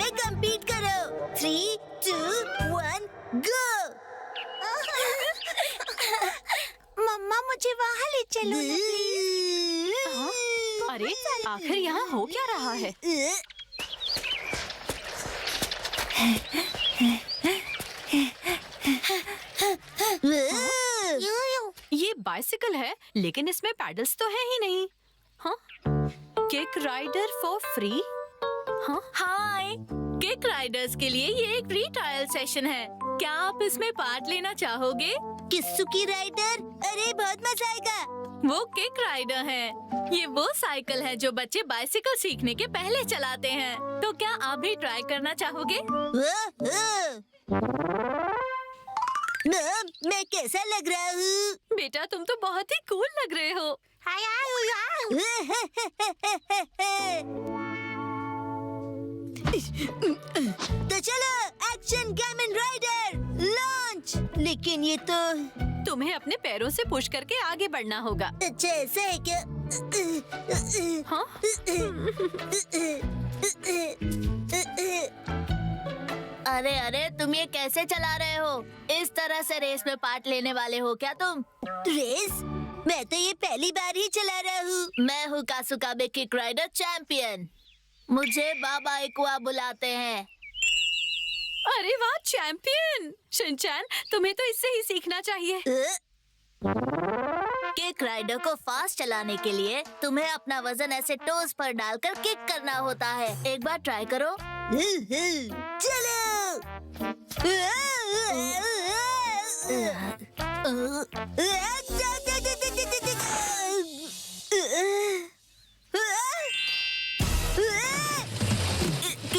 लिए compete करो। 3, 2, 1, go! मम्मा मुझे वहाँ ले चलो ना प्लीज। अरे आखिर यहाँ हो क्या रहा है? ये बाइसिकल है लेकिन इसमें पैडल्स तो है ही नहीं। हाँ? Kick rider for free? हाँ? हाय, किक राइडर्स के लिए ये एक फ्री ट्रायल सेशन है। क्या आप इसमें पार्ट लेना चाहोगे? किसुकी राइडर? अरे बहुत मजा आएगा। वो किक राइडर है। ये वो साइकिल है जो बच्चे बाइसिकल सीखने के पहले चलाते हैं। तो क्या आप भी ट्राई करना चाहोगे? मॉम, मैं कैसा लग रहा हूँ? बेटा तुम तो बहुत ही कूल लग रहे हो। तो चलो एक्शन कामन राइडर लॉन्च। लेकिन ये तो तुम्हें अपने पैरों से पुश करके आगे बढ़ना होगा। अच्छा ऐसा है क्या? हाँ? अरे अरे तुम ये कैसे चला रहे हो? इस तरह से रेस में पार्ट लेने वाले हो क्या तुम? रेस? मैं तो ये पहली बार ही चला रहा हूँ। मैं हूँ कासुकाबे किक राइडर चैंपियन। मुझे बाबा इकुआ बुलाते हैं। अरे वाह चैंपियन! शिनचैन तुम्हें तो इससे ही सीखना चाहिए। किक राइडर को फास्ट चलाने के लिए तुम्हें अपना वजन ऐसे टोज पर डालकर किक करना होता है। एक बार ट्राई करो। चलो।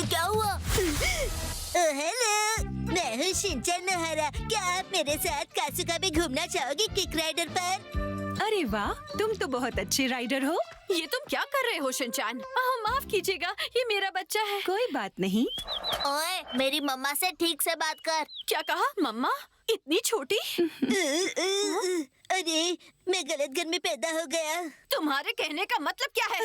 क्या हुआ? हेलो, मैं हूँ शिनचैन नोहारा। क्या आप मेरे साथ कासुकाबे घूमना चाहोगे किक राइडर पर? अरे वाह, तुम तो बहुत अच्छे राइडर हो। ये तुम क्या कर रहे हो शिनचैन? माफ कीजिएगा, ये मेरा बच्चा है। कोई बात नहीं। ओए, मेरी मम्मा से ठीक से बात कर। क्या कहा? मम्मा? इतनी छोटी? अरे, मैं गलत घर में पैदा हो गया। तुम्हारे कहने का मतलब क्या है?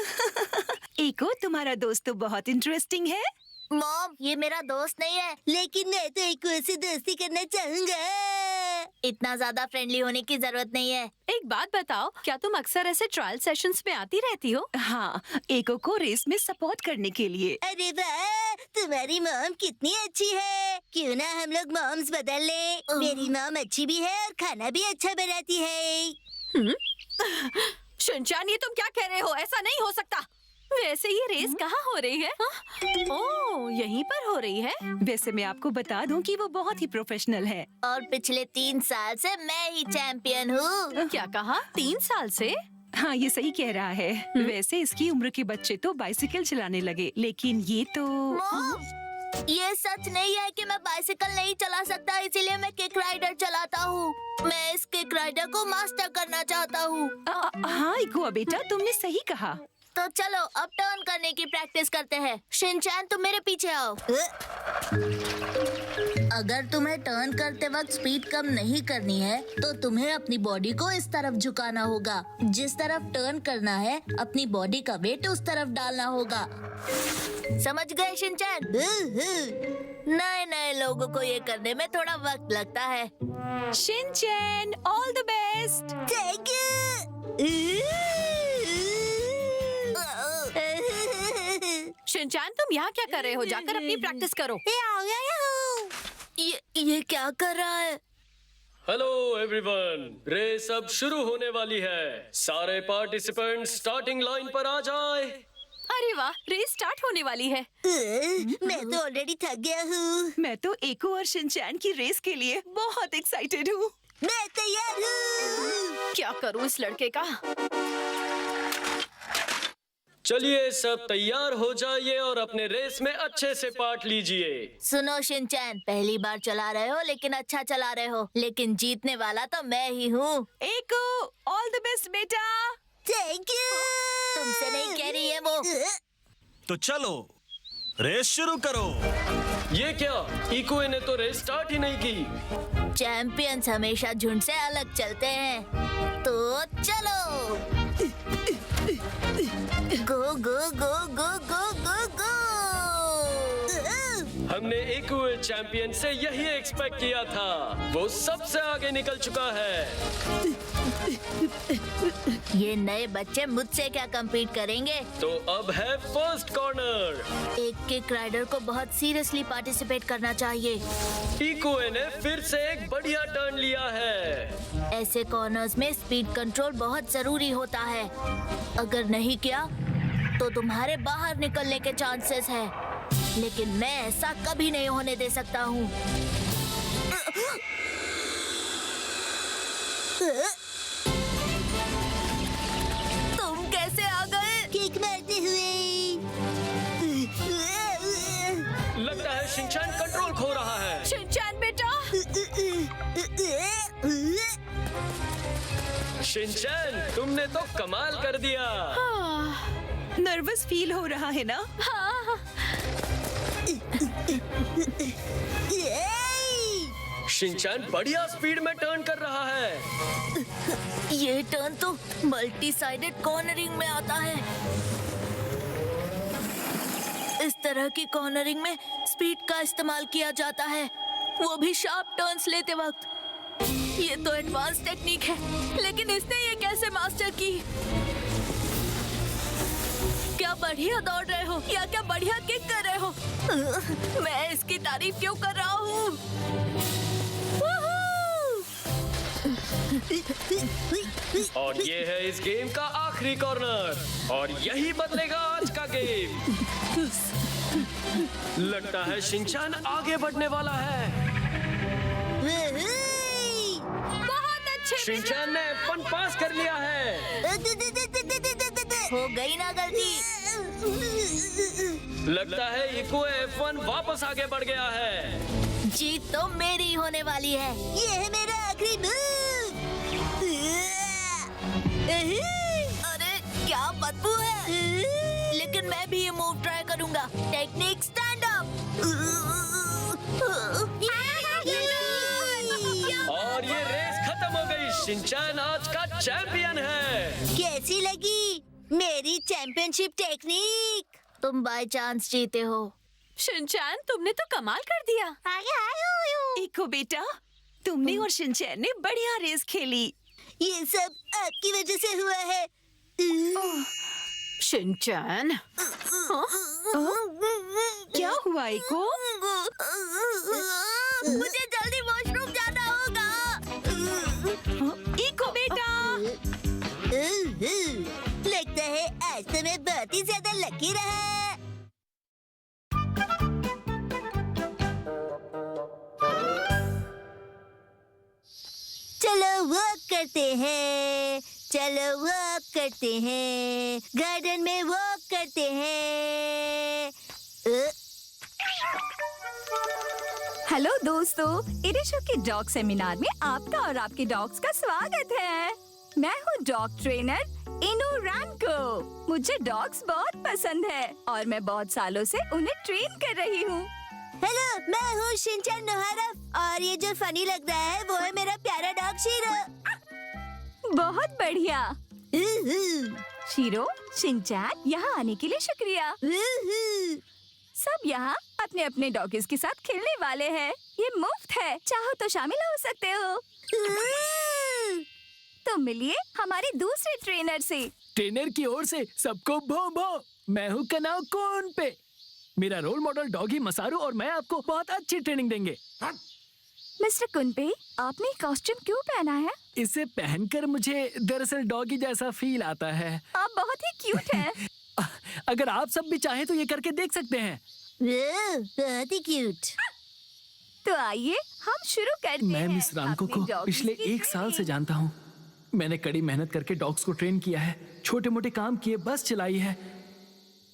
एको, तुम्हारा दोस्त तो बहुत इंटरेस्टिंग है। मॉम, ये मेरा दोस्त नहीं है। लेकिन मैं तो एक से दोस्ती करना चाहूँगा। इतना ज्यादा फ्रेंडली होने की जरूरत नहीं है। एक बात बताओ, क्या तुम अक्सर ऐसे ट्रायल सेशंस में आती रहती हो? हाँ, एको को रेस में सपोर्ट करने के लिए। अरे वाह, तुम्हारी मॉम कितनी अच्छी है। क्यों ना हम लोग मॉम्स बदल ले। मेरी मॉम अच्छी भी है और खाना भी अच्छा बनाती है। शिनचैन ये तुम क्या कह रहे हो? ऐसा नहीं हो सकता। वैसे ये रेस कहाँ हो रही है? ओह, यहीं पर हो रही है। वैसे मैं आपको बता दूं कि वो बहुत ही प्रोफेशनल है। और पिछले 3 साल से मैं ही चैंपियन हूँ। क्या कहा? 3 साल से? हाँ, ये सही कह रहा है। वैसे इसकी उम्र के बच्चे तो बाइसिकल चलाने लगे, लेकिन ये तो मॉम, ये सच नहीं है कि मैं बाइसिकल नहीं चला सकता, इसीलिए मैं किक राइडर चलाता हूँ। मैं इस किक राइडर को मास्टर करना चाहता हूँ। हाँ एको बेटा, तुमने सही कहा। तो चलो अब टर्न करने की प्रैक्टिस करते हैं। शिनचैन तुम मेरे पीछे आओ। अगर तुम्हें टर्न करते वक्त स्पीड कम नहीं करनी है तो तुम्हें अपनी बॉडी को इस तरफ झुकाना होगा। जिस तरफ टर्न करना है अपनी बॉडी का वेट उस तरफ डालना होगा। समझ गए शिनचैन? नए नए लोगों को ये करने में थोड़ा वक्त लगता है। Shinchan, all the best. Thank you. Shinchan तुम यहाँ क्या कर रहे हो? जाकर अपनी प्रैक्टिस करो। ये क्या कर रहा है? हेलो एवरीवन, रेस अब शुरू होने वाली है। सारे पार्टिसिपेंट स्टार्टिंग लाइन पर आ जाए। अरे वाह, रेस स्टार्ट होने वाली है। मैं तो ऑलरेडी थक गया हूँ। मैं तो एको और शिनचैन की रेस के लिए बहुत एक्साइटेड हूँ। मैं तैयार हूँ। क्या करूँ इस लड़के का? चलिए सब तैयार हो जाइए और अपने रेस में अच्छे से पार्ट लीजिए। सुनो शिनचैन, पहली बार चला रहे हो लेकिन अच्छा चला रहे हो, लेकिन जीतने वाला तो मैं ही हूँ। एको, ऑल द बेस्ट बेटा। Thank you. तुमसे नहीं कह रही है वो। तो चलो रेस शुरू करो। ये क्या, इकुए ने तो रेस स्टार्ट ही नहीं की। चैंपियंस हमेशा झुंड से अलग चलते हैं। तो चलो, गो गो गो गो गो गो गो। हमने इकुए चैंपियन से यही एक्सपेक्ट किया था। वो सबसे आगे निकल चुका है। ये नए बच्चे मुझसे क्या compete करेंगे? तो अब है फर्स्ट कॉर्नर। एक किक राइडर को बहुत सीरियसली पार्टिसिपेट करना चाहिए। इकुए ने फिर से एक बढ़िया टर्न लिया है। ऐसे कॉर्नर्स में स्पीड कंट्रोल बहुत जरूरी होता है। अगर नहीं किया तो तुम्हारे बाहर निकलने के चांसेस है। लेकिन मैं ऐसा कभी नहीं होने दे सकता हूँ। तुम कैसे आ गए? किक मारते हुए। लगता है शिनचैन कंट्रोल खो रहा है। शिनचैन बेटा, शिनचैन, तुमने तो कमाल कर दिया। नर्वस फील हो रहा है ना? शिनचैन बढ़िया स्पीड में टर्न कर रहा है। ये टर्न तो मल्टी साइडेड कॉर्नरिंग में आता है। इस तरह की कॉर्नरिंग में स्पीड का इस्तेमाल किया जाता है, वो भी शार्प टर्न्स लेते वक्त। ये तो एडवांस टेक्निक है, लेकिन इसने ये कैसे मास्टर की? क्या बढ़िया दौड़ रहे हो या क्या बढ़िया किक कर रहे हो? मैं इसकी तारीफ क्यों कर रहा हूँ? और ये है इस गेम का आखिरी कॉर्नर और यही बदलेगा आज का गेम। लगता है शिनचैन आगे बढ़ने वाला है। बहुत अच्छे शिनचैन ने F1 पास कर लिया है। हो गई ना गलती। लगता है इकुए F1 वापस आगे बढ़ गया है। जीत तो मेरी होने वाली है। ये है मेरा आखिरी मूव। अरे क्या बदबू है। लेकिन मैं भी ये मूव ट्राई करूंगा। Technique stand up. और ये रेस खत्म हो गई। शिनचैन आज का चैंपियन है। कैसी लगी मेरी चैंपियनशिप टेक्निक? तुम बाय चांस जीते हो। शिनचैन, तुमने तो कमाल कर दिया। इको बेटा, तुमने और शिनचैन ने बढ़िया रेस खेली। ये सब आपकी वजह से हुआ है। शिनचैन, क्या हुआ इको? मुझे जल्दी वॉशरूम जाना होगा। इको बेटा, लगता है आज तो मैं बहुत ही ज्यादा लकी रहा। चलो वॉक करते हैं, चलो वॉक करते हैं, गार्डन में वॉक करते हैं। हेलो दोस्तों, इरिशो के डॉग सेमिनार में आपका और आपके डॉग्स का स्वागत है। मैं हूँ डॉग ट्रेनर इनु रैनको। मुझे डॉग्स बहुत पसंद है और मैं बहुत सालों से उन्हें ट्रेन कर रही हूँ। हेलो, मैं हूँ शिनचैन नोहारा और ये जो फनी लग रहा है वो है मेरा प्यारा डॉग शीरो। बहुत बढ़िया। शीरो, शिनचैन, यहाँ आने के लिए शुक्रिया। सब यहाँ अपने अपने डॉगीज के साथ खेलने वाले हैं। ये मुफ्त है, चाहो तो शामिल हो सकते हो। तो मिलिए हमारे दूसरे ट्रेनर से। ट्रेनर की ओर से सबको भो भो। मैं हूँ कनाव कोन पे। मेरा रोल मॉडल डॉगी मसारू और मैं आपको बहुत अच्छी ट्रेनिंग देंगे। मिस्टर कुनपे, आपने कॉस्ट्यूम क्यों पहना है? इसे पहनकर मुझे दरअसल डॉगी जैसा फील आता है। आप बहुत ही क्यूट हैं। अगर आप सब भी चाहें तो ये करके देख सकते हैं। बहुत ही क्यूट। तो आइए हम शुरू करते हैं। मैं मिस रामको अपने को डॉगीज पिछले की 1 साल से ट्रेनिंग। जानता हूँ। मैंने कड़ी मेहनत करके डॉग्स को ट्रेन किया है, छोटे मोटे काम किए, बस चलाई है।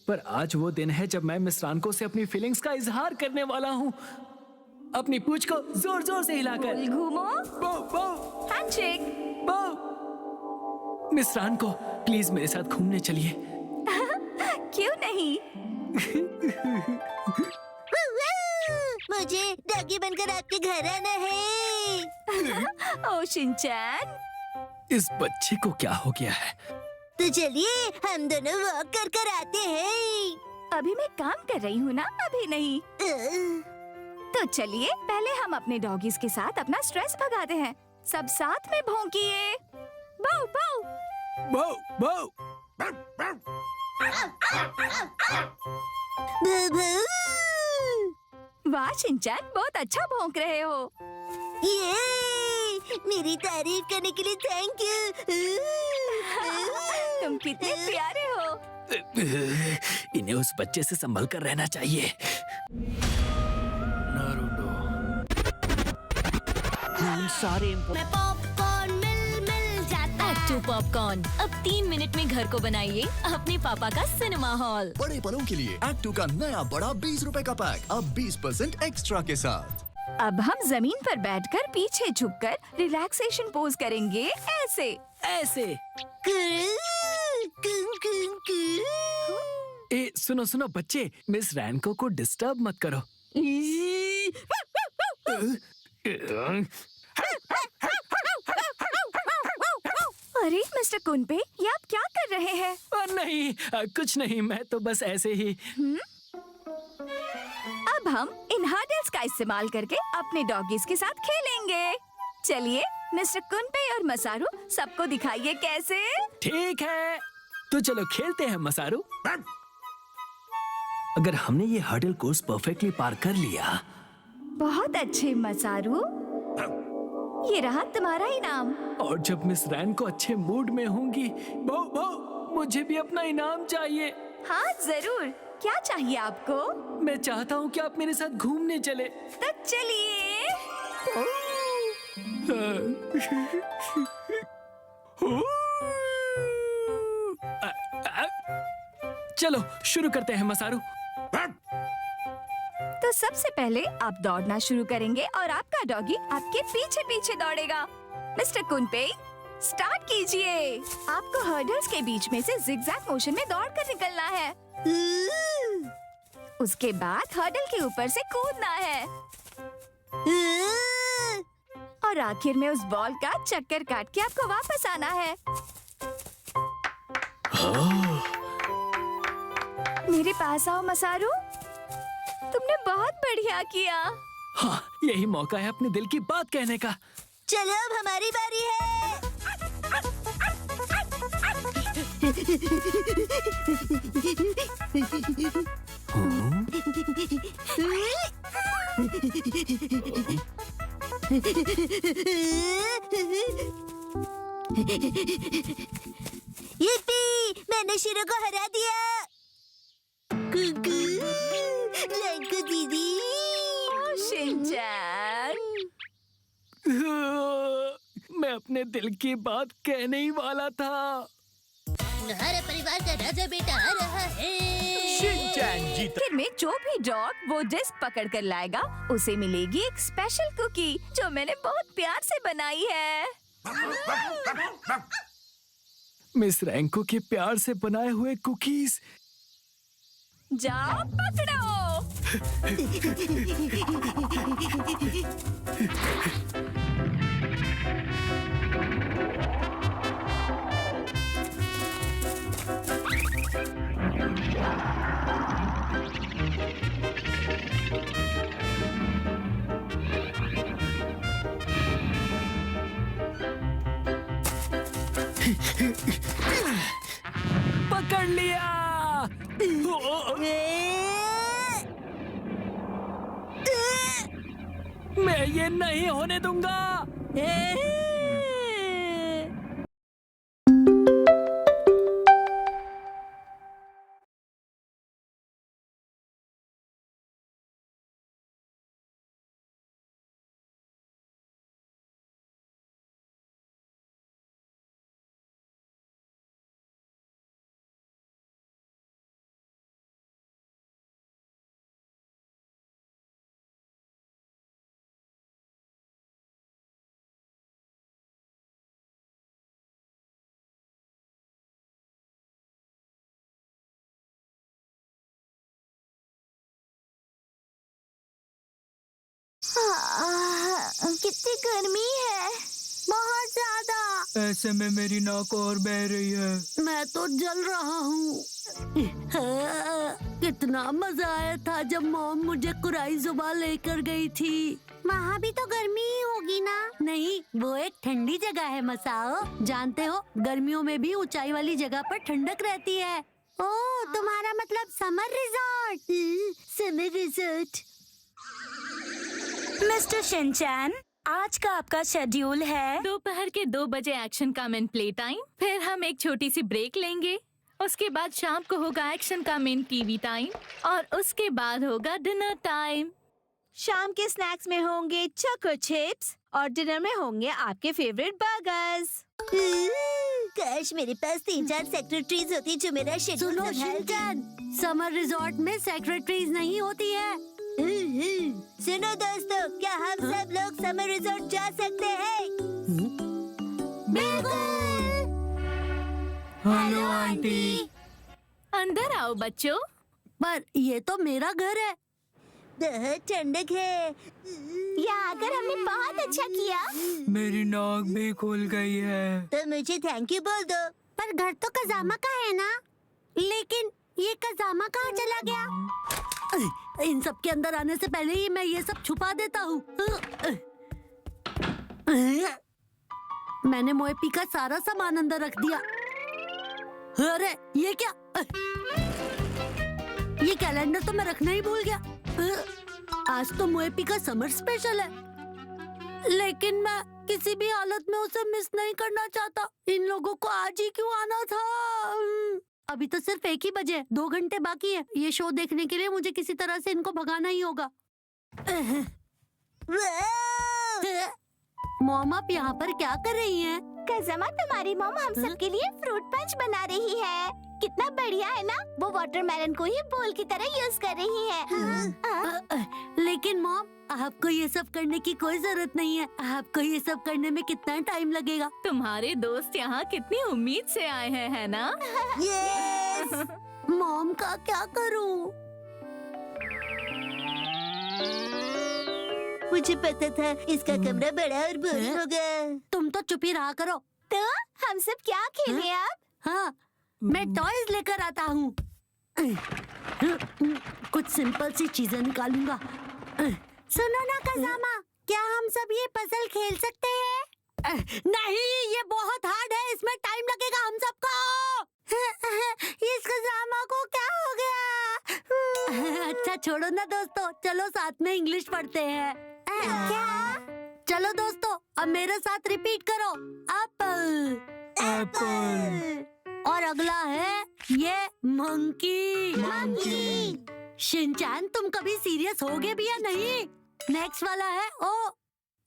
पर आज वो दिन है जब मैं मिस रामको से अपनी फीलिंग्स का इजहार करने वाला हूँ। अपनी पूंछ को जोर जोर से हिलाकर। घूमो, बो बो हैंडशेक। बो। मिस रामको, प्लीज मेरे साथ घूमने चलिए। क्यों नहीं? मुझे डॉगी बनकर आपके घर आना है। ओ शिनचैन, इस बच्चे को क्या हो गया है? तो चलिए हम दोनों वॉक कर कर आते हैं। अभी मैं काम कर रही हूँ ना, अभी नहीं। तो चलिए पहले हम अपने डॉगीज के साथ अपना स्ट्रेस भगाते हैं। सब साथ में भौंकिए। बाउ बाउ। बाउ बाउ। वाह शिनचैन, बहुत अच्छा भौंक रहे हो। ये मेरी तारीफ करने के लिए थैंक यू। तुम कितने प्यारे हो। इन्हें उस बच्चे से संभल कर रहना चाहिए। नारुतो। सारे पॉपकॉर्न मिल जाता। एक्टिव पॉपकॉर्न अब 3 मिनट में घर को बनाइए अपने पापा का सिनेमा हॉल। बड़े पलों के लिए एक्टू का नया बड़ा 20 रुपए का पैक अब 20% एक्स्ट्रा के साथ। अब हम जमीन पर बैठकर पीछे झुककर रिलैक्सेशन पोज करेंगे, ऐसे ऐसे। ए सुनो सुनो बच्चे, मिस रैनको को डिस्टर्ब मत करो। अरे मिस्टर कुनपे, ये आप क्या कर रहे हैं? नहीं कुछ नहीं, मैं तो बस ऐसे ही। अब हम इन हर्डल्स का इस्तेमाल करके अपने डॉगीज के साथ खेलेंगे। चलिए मिस्टर कुनपे और मसारू सबको दिखाइए कैसे। ठीक है, तो चलो खेलते हैं मसारू। अगर हमने ये हर्डल कोर्स परफेक्टली पार कर लिया। बहुत अच्छे मसारू, ये रहा तुम्हारा इनाम। और जब मिस रैन को अच्छे मूड में होंगी, बहु बहु मुझे भी अपना इनाम चाहिए। हाँ जरूर, क्या चाहिए आपको? मैं चाहता हूँ कि आप मेरे साथ घूमने चले। तो चलिए। चलो शुरू करते हैं मसारू। तो सबसे पहले आप दौड़ना शुरू करेंगे और आपका डॉगी आपके पीछे पीछे दौड़ेगा। मिस्टर कुनपे, स्टार्ट कीजिए। आपको हर्डल्स के बीच में से जिगजैग मोशन में दौड़कर निकलना है। उसके बाद हर्डल के ऊपर से कूदना है और आखिर में उस बॉल का चक्कर काट के आपको वापस आना है। मेरे पास आओ मसारू, तुमने बहुत बढ़िया किया। हाँ, यही मौका है अपने दिल की बात कहने का। चलो अब हमारी बारी है। yippee! मैंने शिरो को हरा दिया। कुकू, रैनको दीदी। शिनचैन, मैं अपने दिल की बात कहने ही वाला था। हर परिवार का राजा बेटा आ रहा है। शिनचैन जीता। आखिर में जो भी डॉग वो डिस्क पकड़ कर लाएगा, उसे मिलेगी एक स्पेशल कुकी जो मैंने बहुत प्यार से बनाई है। मिस रैंको के प्यार से बनाए हुए कुकीज। जाओ पकड़ो। पकड़ लिया। मैं ये नहीं होने दूंगा। कितनी गर्मी है, बहुत ज्यादा। ऐसे में मेरी नाक और बह रही है। मैं तो जल रहा हूँ। कितना मजा आया था जब मॉम मुझे कुराई जुबा लेकर गई थी। वहाँ भी तो गर्मी ही होगी ना? नहीं, वो एक ठंडी जगह है मसाओ। जानते हो, गर्मियों में भी ऊंचाई वाली जगह पर ठंडक रहती है। ओह, तुम्हारा मतलब summer resort. Summer resort. Mister Shinchan, आज का आपका शेड्यूल है दोपहर के 2 बजे एक्शन का मेन प्ले टाइम, फिर हम एक छोटी सी ब्रेक लेंगे, उसके बाद शाम को होगा एक्शन का मेन टीवी टाइम और उसके बाद होगा डिनर टाइम। शाम के स्नैक्स में होंगे चोको चिप्स और डिनर में होंगे आपके फेवरेट बर्गर्स। काश मेरे पास 3-4 सेक्रेटरीज होती जो मेरा शेड्यूल सुनो संभालती। शिनचैन, समर रिजॉर्ट में सेक्रेटरीज नहीं होती है। सुनो दोस्तों, क्या हम सब लोग समर रिजॉर्ट जा सकते हैं? Hello aunty. अंदर आओ बच्चों। पर ये तो मेरा घर है। बहुत ठंडक है। यहाँ आकर हमने बहुत अच्छा किया। मेरी नाक भी खुल गई है। तो मुझे थैंक यू बोल दो। पर घर तो कजामा का है ना? लेकिन ये कजामा कहाँ चला गया? इन सब के अंदर आने से पहले ही मैं ये सब छुपा देता हूँ। मैंने मोएपी का सारा सामान अंदर रख दिया। अरे ये क्या? ये कैलेंडर तो मैं रखना ही भूल गया। आज तो मोएपी का समर स्पेशल है, लेकिन मैं किसी भी हालत में उसे मिस नहीं करना चाहता। इन लोगों को आज ही क्यों आना था? अभी तो सिर्फ 1 ही बजे, 2 घंटे बाकी है। ये शो देखने के लिए मुझे किसी तरह से इनको भगाना ही होगा। मॉम, आप यहाँ पर क्या कर रही हैं? कज़ामा, तुम्हारी मॉम हम सबके लिए फ्रूट पंच बना रही है। कितना बढ़िया है ना? वो वाटरमेलन को ही बोल की तरह यूज कर रही है। लेकिन मॉम, आपको ये सब करने की कोई जरूरत नहीं है। आपको ये सब करने में कितना टाइम लगेगा? तुम्हारे दोस्त यहाँ कितनी उम्मीद से आए हैं, है ना? यस। मॉम का क्या करूँ? मुझे पता था इसका कमरा बड़ा और बोरिंग होगा। तुम तो चुप ही रहा करो। तो हम सब क्या खेलें अब? हाँ, मैं टॉयज लेकर आता हूँ। कुछ सिंपल सी चीजें निकालूंगा। सुनो ना कज़ामा, क्या हम सब ये पजल खेल सकते हैं? नहीं, ये बहुत हार्ड है, इसमें टाइम लगेगा हम सबको। इस कज़ामा को क्या हो गया? अच्छा छोड़ो ना दोस्तों, चलो साथ में इंग्लिश पढ़ते हैं। क्या? चलो दोस्तों, अब मेरे साथ रिपीट करो। एप्पल। एप्पल। और अगला है ये मंकी। मंकी। शिनचैन, तुम कभी सीरियस होगे भी या नहीं? नेक्स्ट वाला है ओ,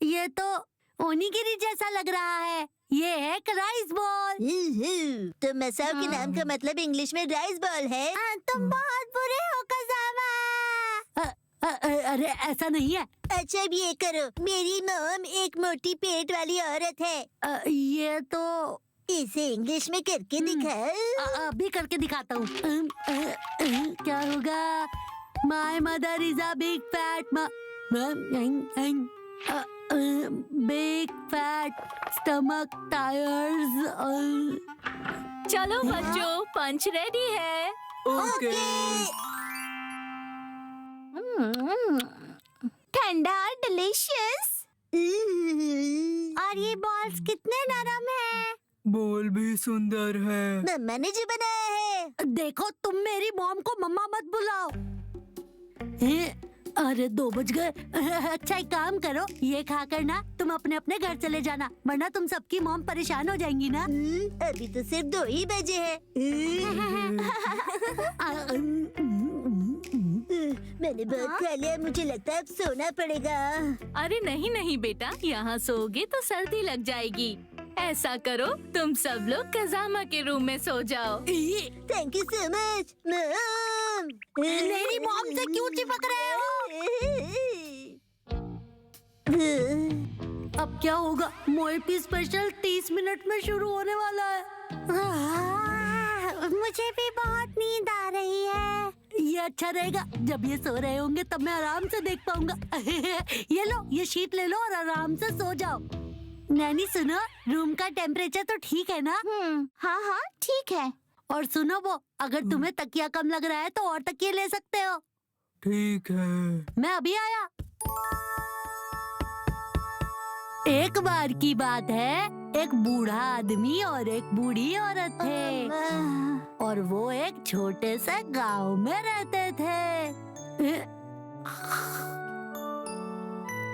ये तो ओनीगिरी जैसा लग रहा है। ये है राइस बॉल। तो मसाओ के नाम का मतलब इंग्लिश में राइस बॉल है। तुम बहुत बुरे हो कज़ामा। अरे ऐसा नहीं है। अच्छा अब ये करो, मेरी मॉम एक मोटी पेट वाली औरत है। ये तो इसे इंग्लिश में करके दिखाओ। अभी करके दिखाता हूँ। क्या होगा? My mother is a big fat big fat stomach tyres. चलो बच्चों, पंच रेडी है। ओके। ठंडा और डिलीशियस। और ये बॉल्स कितने नरम हैं। बॉल भी सुंदर है। मम्मा ने जो बनाया है। देखो, तुम मेरी मॉम को मम्मा मत बुलाओ। अरे 2 बज गए। अच्छा एक काम करो, ये खाकर ना तुम अपने अपने घर चले जाना, वरना तुम सबकी मॉम परेशान हो जाएंगी ना। अभी तो सिर्फ 2 ही बजे हैं। मैंने बहुत खा लिया, मुझे लगता है अब सोना पड़ेगा। अरे नहीं नहीं बेटा, यहाँ सोओगे तो सर्दी लग जाएगी। ऐसा करो, तुम सब लोग कज़ामा के रूम में सो जाओ। Thank you so much mom. मेरी मॉम से क्यों चिपक रहे हो? अब क्या होगा? मोएपी स्पेशल 30 मिनट में शुरू होने वाला है। मुझे भी बहुत नींद आ रही है। ये अच्छा रहेगा, जब ये सो रहे होंगे तब मैं आराम से देख पाऊंगा। ये लो, ये शीट ले लो और आराम से सो जाओ। नैनी सुनो, रूम का टेम्परेचर तो ठीक है ना? हाँ हाँ ठीक है। और सुनो वो, अगर तुम्हें तकिया कम लग रहा है तो और तकिए ले सकते हो। ठीक है। मैं अभी आया। एक बार की बात है, एक बूढ़ा आदमी और एक बूढ़ी औरत थे और वो एक छोटे से गांव में रहते थे।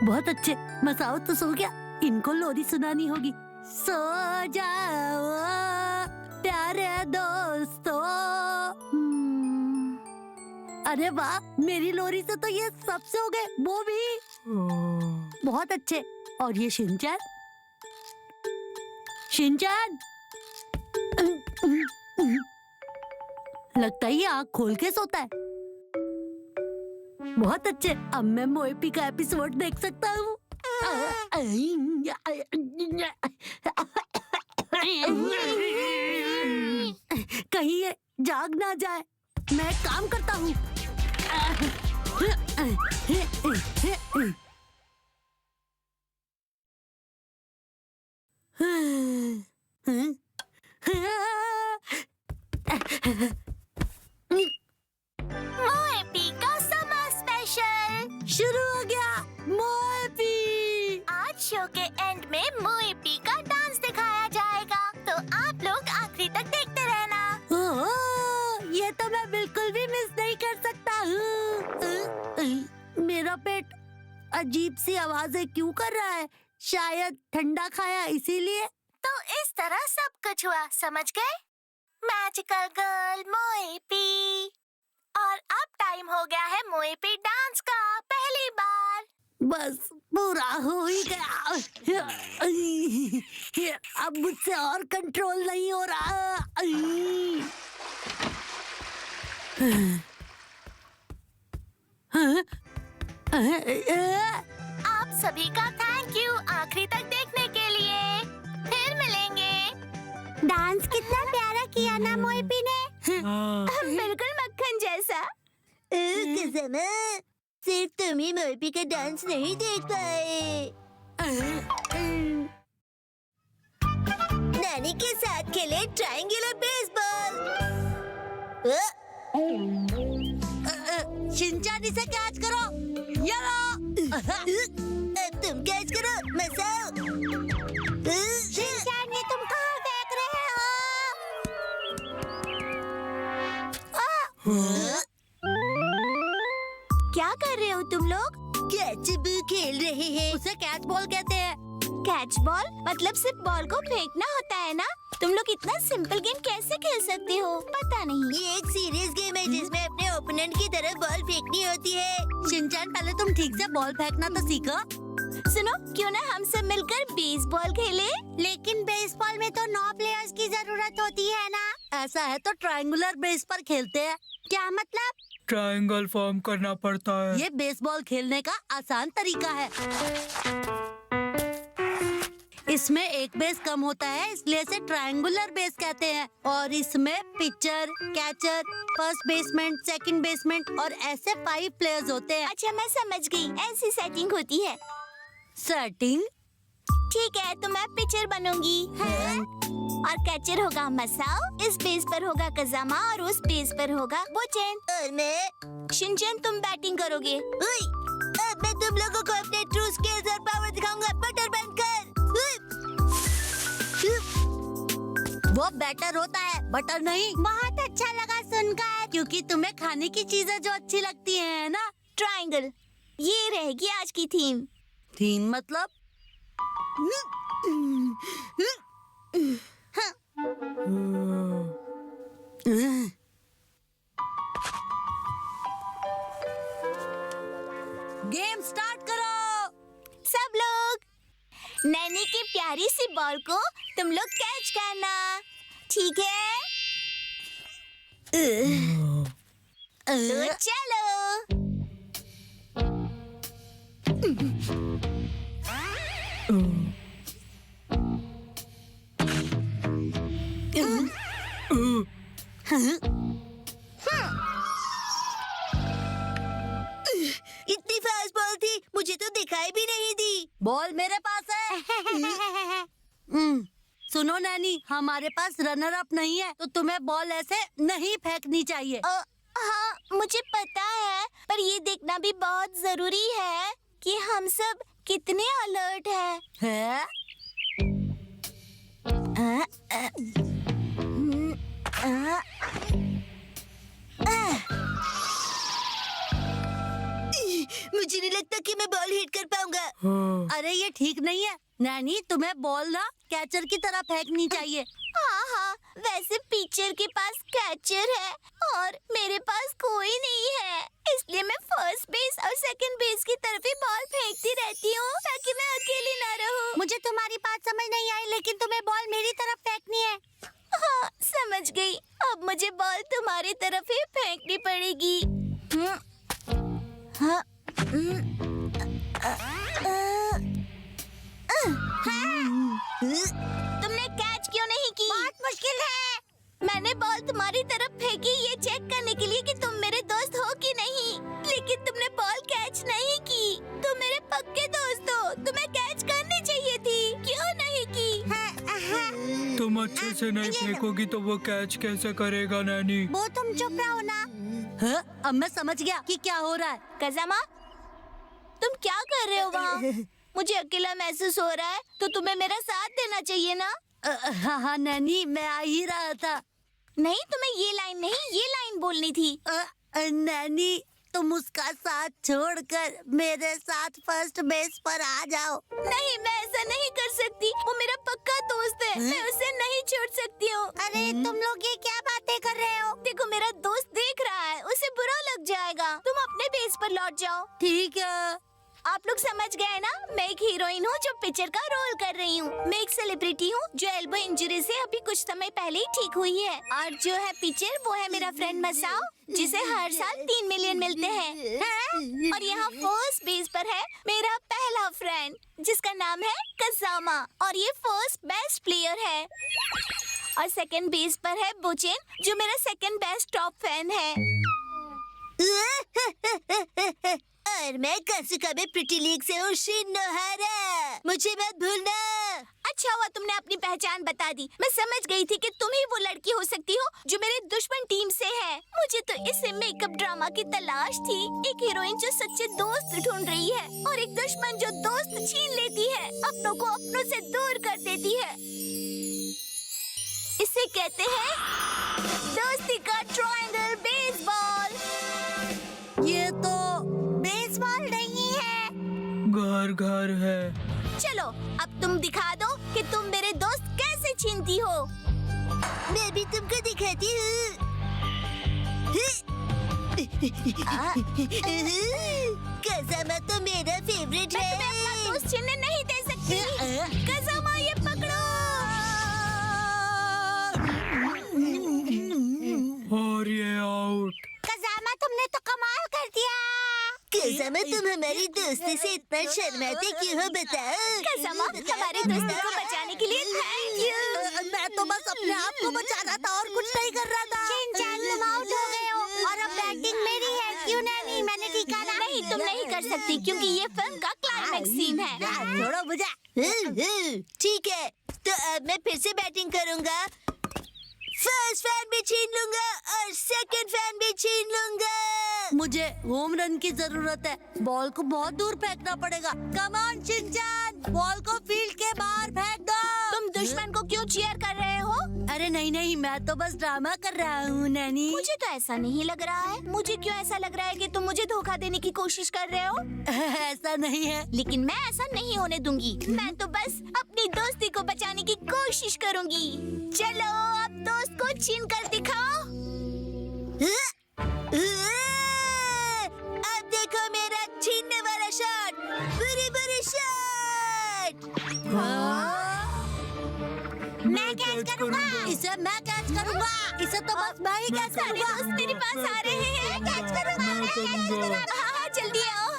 बहुत अच्छे, मसाओ तो सो गया, इनको लोरी सुनानी होगी। सो जाओ प्यारे दोस्तों। अरे वाह, मेरी लोरी से तो ये सब सो गए, वो भी। बहुत अच्छे। और ये शिनचैन, शिनचैन लगता है ये आँख खोल के सोता है। बहुत अच्छे, अब मैं मोएपी का एपिसोड देख सकता हूँ। कहीं ये जाग ना जाए। मैं काम करता हूँ। मोएपी का समर स्पेशल शुरू हो गया। मोएपी, आज शो के एंड में मोएपी का डांस दिखाया जाएगा, तो आप लोग आखिरी तक देखते रहना। ओह, ये तो मैं बिल्कुल भी मिस नहीं कर सकता हूँ। मेरा पेट अजीब सी आवाजें क्यों कर रहा है? शायद ठंडा खाया इसीलिए। तो इस तरह सब कुछ हुआ, समझ गए? Magical girl Moepi. और अब टाइम हो गया है मोएपी डांस का, पहली बार। बस पूरा हो ही गया। अब मुझसे और कंट्रोल नहीं हो रहा। आप सभी का थैंक यू आखिरी तक देखने के लिए। फिर मिलेंगे। डांस कितना प्यारा किया ना मोएपी ने। बिल्कुल मक्खन जैसा। सिर्फ तुम ही मोएपी का डांस नहीं देख पाए। नानी के साथ खेले ट्रायंगुलर बेसबॉल। शिनचैन इसे कैच करो। ये लो। अब तुम कैच करो मसाओ। शिनचैन, ये तुम कहाँ फेंक रहे हो? क्या कर रहे हो तुम लोग? कैच बॉल खेल रहे हैं। उसे कैच बॉल कहते हैं। कैच बॉल मतलब सिर्फ बॉल को फेंकना होता है ना? तुम लोग इतना सिंपल गेम कैसे खेल सकते हो? पता नहीं। ये एक सीरियस गेम है जिसमें अपने ओपोनेंट की तरफ बॉल फेंकनी होती है। शिनचैन, पहले तुम ठीक से बॉल फेंकना तो सीखो। सुनो, क्यों ना हम सब मिलकर बेसबॉल खेले? लेकिन बेसबॉल में तो 9 प्लेयर्स की जरूरत होती है ना? ऐसा है तो ट्रायंगुलर बेस पर खेलते हैं। क्या मतलब? ट्रायंगल फॉर्म करना पड़ता है। ये बेसबॉल खेलने का आसान तरीका है। इसमें एक बेस कम होता है, इसलिए इसे ट्रायंगुलर बेस कहते हैं। और इसमें pitcher, catcher, first baseman, second baseman और ऐसे 5 प्लेयर्स होते हैं। अच्छा, मैं समझ गई, ऐसी सेटिंग होती है। सेटिंग? ठीक है, तो मैं पिचर बनूंगी। और कैचर होगा मसाओ, इस बेस पर होगा कजामा और उस बेस पर होगा बोचेन। और मैं शिनचैन, तुम बैटिंग करोगे। अब मैं तुम लोगों को अपने ट्रू स्किल्स और पावर दिखाऊंगा। बटर बंद कर। वो बैटर होता है, बटर नहीं। बहुत अच्छा लगा सुनकर। क्योंकि तुम्हें खाने की चीजें जो अच्छी लगती हैं ना। ट्रायंगल, ये रहेगी आज की थीम। थीम मतलब? गेम स्टार्ट करो। सब लोग, नैनी की प्यारी सी बॉल को तुम लोग कैच करना, ठीक है? तो चलो। इतनी फास्ट बॉल थी, मुझे तो दिखाई भी नहीं दी। बॉल मेरे पास है। सुनो नैनी, हमारे पास रनर अप नहीं है, तो तुम्हें बॉल ऐसे नहीं फेंकनी चाहिए। हाँ, मुझे पता है, पर ये देखना भी बहुत जरूरी है कि हम सब कितने अलर्ट हैं। है? मुझे नहीं लगता कि मैं बॉल हिट कर पाऊंगा। अरे ये ठीक नहीं है नैनी, तुम्हें बॉल ना कैचर की तरह फेंकनी चाहिए। हाँ, वैसे पिचर के पास कैचर है और मेरे पास कोई नहीं है, इसलिए मैं फर्स्ट बेस और सेकंड बेस की तरफ ही बॉल फेंकती रहती हूँ ताकि मैं अकेली ना रहूँ। मुझे तुम्हारी बात समझ नहीं आई, लेकिन तुम्हें बॉल मेरी तरफ फेंकनी है। हाँ, समझ गई। अब मुझे बॉल तुम्हारी तरफ ही फेंकनी पड़ेगी। हाँ, तुमने कैच क्यों नहीं की? बहुत मुश्किल है। मैंने बॉल तुम्हारी तरफ फेंकी ये चेक करने के लिए कि तुम मेरे दोस्त हो कि नहीं, लेकिन तुमने बॉल कैच नहीं की। तुम मेरे पक्के दोस्त हो, तुम्हें कैच करनी चाहिए थी, क्यों नहीं की? तुम अच्छे से नहीं फेंकोगी तो वो कैच कैसे करेगा नैनी? वो तुम चुप रहो ना। हाँ, अब मैं समझ गया कि क्या हो रहा है। कज़ामा, तुम क्या कर रहे हो वहाँ? मुझे अकेला महसूस हो रहा है, तो तुम्हें मेरा साथ देना चाहिए ना। हाँ हाँ नैनी, मैं आ ही रहा था। नहीं, तुम्हें ये लाइन नहीं, ये लाइन बोलनी थी। नैनी, तुम उसका साथ छोड़कर मेरे साथ फर्स्ट बेस पर आ जाओ। नहीं, मैं ऐसा नहीं कर सकती, वो मेरा पक्का दोस्त है, मैं उसे नहीं छोड़ सकती हूँ। अरे तुम लोग ये क्या बातें कर रहे हो? देखो, मेरा दोस्त देख रहा है, उसे बुरा लग जाएगा। तुम अपने बेस पर लौट जाओ। ठीक है। आप लोग समझ गए ना? मैं एक हीरोइन हूँ जो पिक्चर का रोल कर रही हूँ। मैं एक सेलिब्रिटी हूँ जो एल्बो इंजरी से अभी कुछ समय पहले ही ठीक हुई है। और जो है पिक्चर, वो है मेरा फ्रेंड मसाओ, जिसे हर साल 3 मिलियन मिलते हैं। और यहाँ फर्स्ट बेस पर है मेरा पहला फ्रेंड, जिसका नाम है कज़ामा, और ये फर्स्ट बेस्ट प्लेयर है। और सेकंड बेस पर है बोचेन, जो मेरा सेकंड बेस्ट टॉप फैन है। और मैं कासुका में प्रिटी लीग से हूँ, शिनोहारा। मुझे मत भूलना। अच्छा हुआ तुमने अपनी पहचान बता दी। मैं समझ गई थी कि तुम ही वो लड़की हो सकती हो जो मेरे दुश्मन टीम से है। मुझे तो इस मेकअप ड्रामा की तलाश थी, एक हीरोइन जो सच्चे दोस्त ढूंढ रही है और एक दुश्मन जो दोस्त छीन लेती है, अपनों को अपनों से दूर कर देती है। इसे कहते हैं दोस्ती का ट्रायंगल बेसबॉल। ये तो बेसबॉल नहीं है, घर घर है। चलो, अब तुम दिखा दो कि तुम मेरे दोस्त कैसे छीनती हो। मैं भी तुमको दिखाती हूँ। कज़ामा तो मेरा फेवरेट मैं है। तुम्हें अपना दोस्त छीनने नहीं दे सकती। कज़ामा, ये पकड़ो। और ये आउट। कज़ामा, तुमने तो कमाल कर दिया। कज़ामा, तुम हमारी दोस्ती से इतना शर्माते क्यों हो, बताओ। कज़ामा, हमारे दोस्ती को बचाने के लिए थैंक यू। मैं तो बस अपने आप को बचा रहा था और कुछ नहीं कर रहा था। शिनचैन, तुम आउट हो गए हो और अब बैटिंग मेरी है। क्यों नहीं? मैंने ठीका ना। नहीं, तुम नहीं कर सकती क्योंकि ये फिल्म का क्लाइमैक्स सीन है। छोड़ो मुझे। ठीक है, तो अब मैं फिर से बैटिंग करूंगा। फर्स्ट फैन भी छीन लूंगा और सेकंड फैन भी छीन लूंगा। मुझे होम रन की जरूरत है। बॉल को बहुत दूर फेंकना पड़ेगा। कम ऑन शिनचैन, बॉल को फील्ड के बाहर फेंक दो। तुम दुश्मन को क्यों चीयर कर रहे हो? अरे नहीं नहीं, मैं तो बस ड्रामा कर रहा हूँ नैनी। मुझे तो ऐसा नहीं लग रहा है। मुझे क्यों ऐसा लग रहा है कि तुम मुझे धोखा देने की कोशिश कर रहे हो? ऐसा नहीं है। लेकिन मैं ऐसा नहीं होने दूंगी। मैं तो बस अपनी दोस्ती को बचाने की कोशिश करूंगी। चलो, अब दोस्त को छीन कर दिखाओ। अब देखो मेरा छीनने वाला शॉट। बुरी बुरी शॉट। मैं कैच करूंगा। इसे मैं कैच करूंगा। इसे तो बस मैं ही कैच सारे करूंगा। दोस्त मेरे पास आ रहे हैं। कैच करूंगा, मैं कैच करूंगा। हाँ, जल्दी आओ।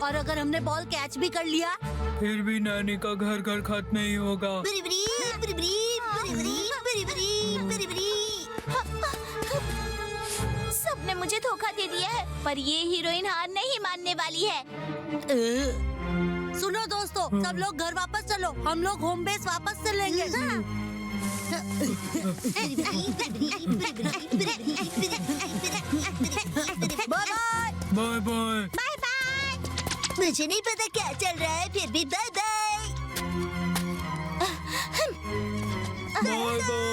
और अगर हमने बॉल कैच भी कर लिया, फिर भी नानी का घर घर खत्म नहीं होगा। बुरी बुरी, बुरी बुरी, बुरी बुरी, बुरी बुरी, बुरी बुरी। सबने मुझे धोखा दे दिया है, पर ये हीरोइन हार नहीं मानने वाली है। सुनो दोस्तों, सब लोग घर वापस चलो, हम लोग होम बेस वापस चलेंगे। Bye bye. Bye bye. Bye bye. मुझे नहीं पता क्या चल रहा है, फिर भी बाय बाय। Bye bye.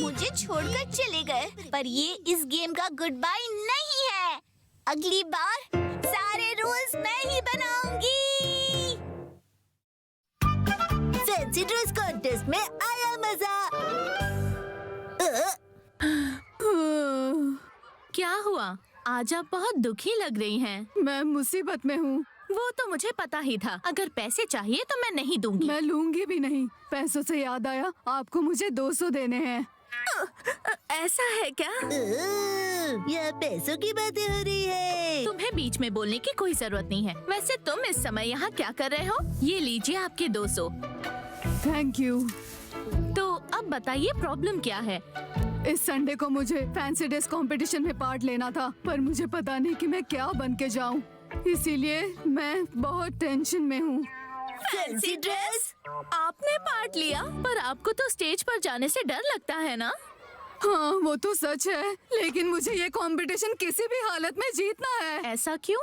मुझे छोड़कर चले गए, पर ये इस गेम का गुड बाय नहीं है। अगली बार सारे रूल्स मैं ही बनाऊंगी। फैंसी ड्रेस कॉन्टेस्ट में आया मजा। क्या हुआ? आज आप बहुत दुखी लग रही हैं। मैं मुसीबत में हूँ। वो तो मुझे पता ही था। अगर पैसे चाहिए तो मैं नहीं दूंगी। मैं लूंगी भी नहीं। पैसों से याद आया, आपको मुझे 200 देने हैं। ऐसा है क्या? यह पैसों की बातें हो रही है। तुम्हें बीच में बोलने की कोई जरूरत नहीं है। वैसे तुम इस समय यहाँ क्या कर रहे हो? ये लीजिए आपके 200। Thank you. तो अब बताइए प्रॉब्लम क्या है? इस संडे को मुझे फैंसी ड्रेस कंपटीशन में पार्ट लेना था, पर मुझे पता नहीं कि मैं क्या बन के जाऊँ। इसीलिए मैं बहुत टेंशन में हूँ। Fancy dress? आपने पार्ट लिया, पर आपको तो स्टेज पर जाने से डर लगता है ना? हाँ, वो तो सच है, लेकिन मुझे ये कंपटीशन किसी भी हालत में जीतना है। ऐसा क्यों?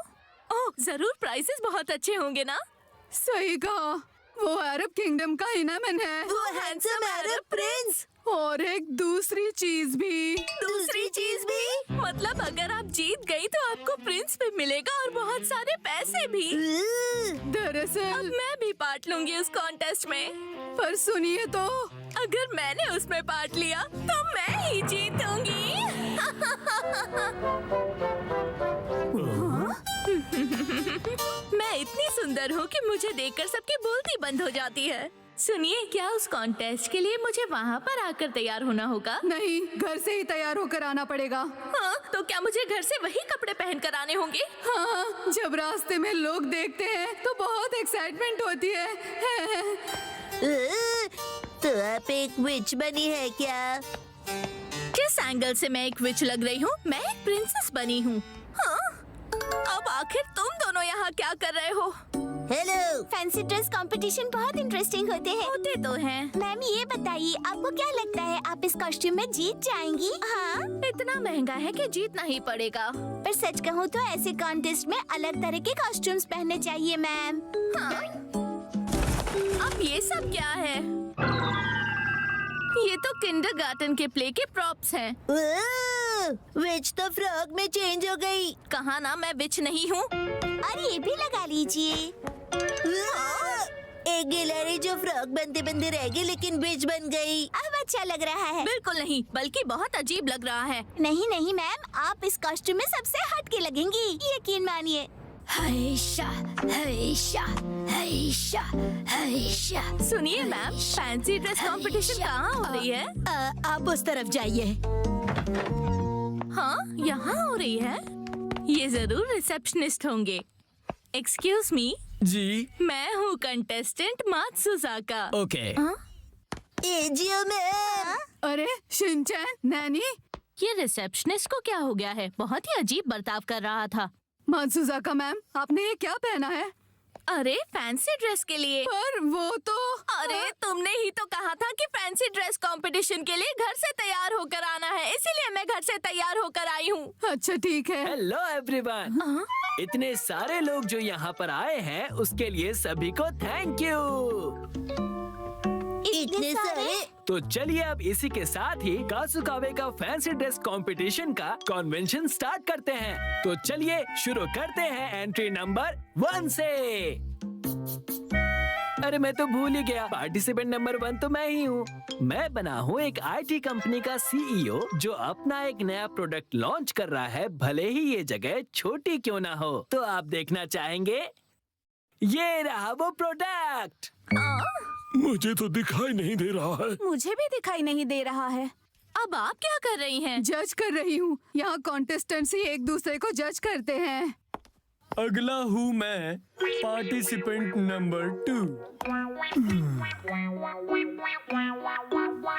ओह, जरूर प्राइसेस बहुत अच्छे होंगे ना? सही कहा, वो अरब किंगडम का इनाम है। वो हैंडसम अरब प्रिंस। और एक दूसरी चीज भी। दूसरी चीज भी? मतलब अगर आप जीत गई तो आपको प्रिंस भी मिलेगा और बहुत सारे पैसे भी। अब दरअसल मैं भी पार्ट लूंगी उस कॉन्टेस्ट में। पर सुनिए तो, अगर मैंने उसमें पार्ट लिया तो मैं ही जीतूंगी। मैं इतनी सुंदर हूँ कि मुझे देखकर सबकी बोलती बंद हो जाती है। सुनिए, क्या उस कॉन्टेस्ट के लिए मुझे वहाँ पर आकर तैयार होना होगा? नहीं, घर से ही तैयार होकर आना पड़ेगा। हाँ, तो क्या मुझे घर से वही कपड़े पहन कर आने होंगे? हाँ, जब रास्ते में लोग देखते हैं तो बहुत एक्साइटमेंट होती है। तो आप एक विच बनी है क्या? किस एंगल से मैं एक विच लग रही हूँ? मैं एक प्रिंसेस बनी हूँ। हाँ? अब आखिर तुम दोनों यहाँ क्या कर रहे हो? हेलो। फैंसी ड्रेस कंपटीशन बहुत इंटरेस्टिंग होते हैं। होते तो हैं। मैम, ये बताइए, आपको क्या लगता है आप इस कॉस्ट्यूम में जीत जाएंगी? हाँ, इतना महंगा है कि जीतना ही पड़ेगा। पर सच कहूँ तो ऐसे कॉन्टेस्ट में अलग तरह के कॉस्ट्यूम्स पहनने चाहिए मैम। हाँ? अब ये सब क्या है? ये तो किंडरगार्टन के प्ले के प्रॉप्स हैं। विच तो फ्रॉक में चेंज हो गई। कहा ना मैं विच नहीं हूँ। और ये भी लगा लीजिए। एक गिलहरी जो फ्रॉक बनते बनते रह गई लेकिन विच बन गई। अब अच्छा लग रहा है। बिल्कुल नहीं, बल्कि बहुत अजीब लग रहा है। नहीं नहीं मैम, आप इस कॉस्ट्यूम में सबसे हट के लगेंगी, यकीन मानिए। हईशा, हईशा, हईशा, हईशा। सुनिए मैम, फैंसी ड्रेस कंपटीशन कहाँ हो रही है? आप उस तरफ जाइए। हाँ, यहाँ हो रही है। ये जरूर रिसेप्शनिस्ट होंगे। Excuse me. जी। मैं हूँ कंटेस्टेंट मात्सुजाका। ओके। एजियो मैम। अरे शिनचैन, नैनी, ये रिसेप्शनिस्ट को क्या हो गया है? बहुत ही अजीब बर्ताव कर रहा था। मात्सुजाका मैम, आपने ये क्या पहना है? अरे फैंसी ड्रेस के लिए। पर वो तो। अरे तुमने ही तो कहा था कि फैंसी ड्रेस कंपटीशन के लिए घर से तैयार होकर आना है, इसीलिए मैं घर से तैयार होकर आई हूँ। अच्छा ठीक है। Hello everyone. इतने सारे लोग जो यहाँ पर आए हैं उसके लिए सभी को थैंक यू। इतने सारे? तो चलिए अब इसी के साथ ही कासुकावे का फैंसी ड्रेस कंपटीशन का कन्वेंशन स्टार्ट करते हैं। तो चलिए शुरू करते हैं एंट्री नंबर 1 से। अरे मैं तो भूल ही गया, पार्टिसिपेंट नंबर 1 तो मैं ही हूँ। मैं बना हूँ एक IT कंपनी का CEO जो अपना एक नया प्रोडक्ट लॉन्च कर रहा है, भले ही ये जगह छोटी क्यों ना हो। तो आप देखना चाहेंगे? ये रहा वो प्रोडक्ट। मुझे तो दिखाई नहीं दे रहा है। मुझे भी दिखाई नहीं दे रहा है। अब आप क्या कर रही हैं? जज कर रही हूँ। यहाँ कॉन्टेस्टेंट्स ही एक दूसरे को जज करते हैं। अगला हूँ मैं, पार्टिसिपेंट नंबर 2।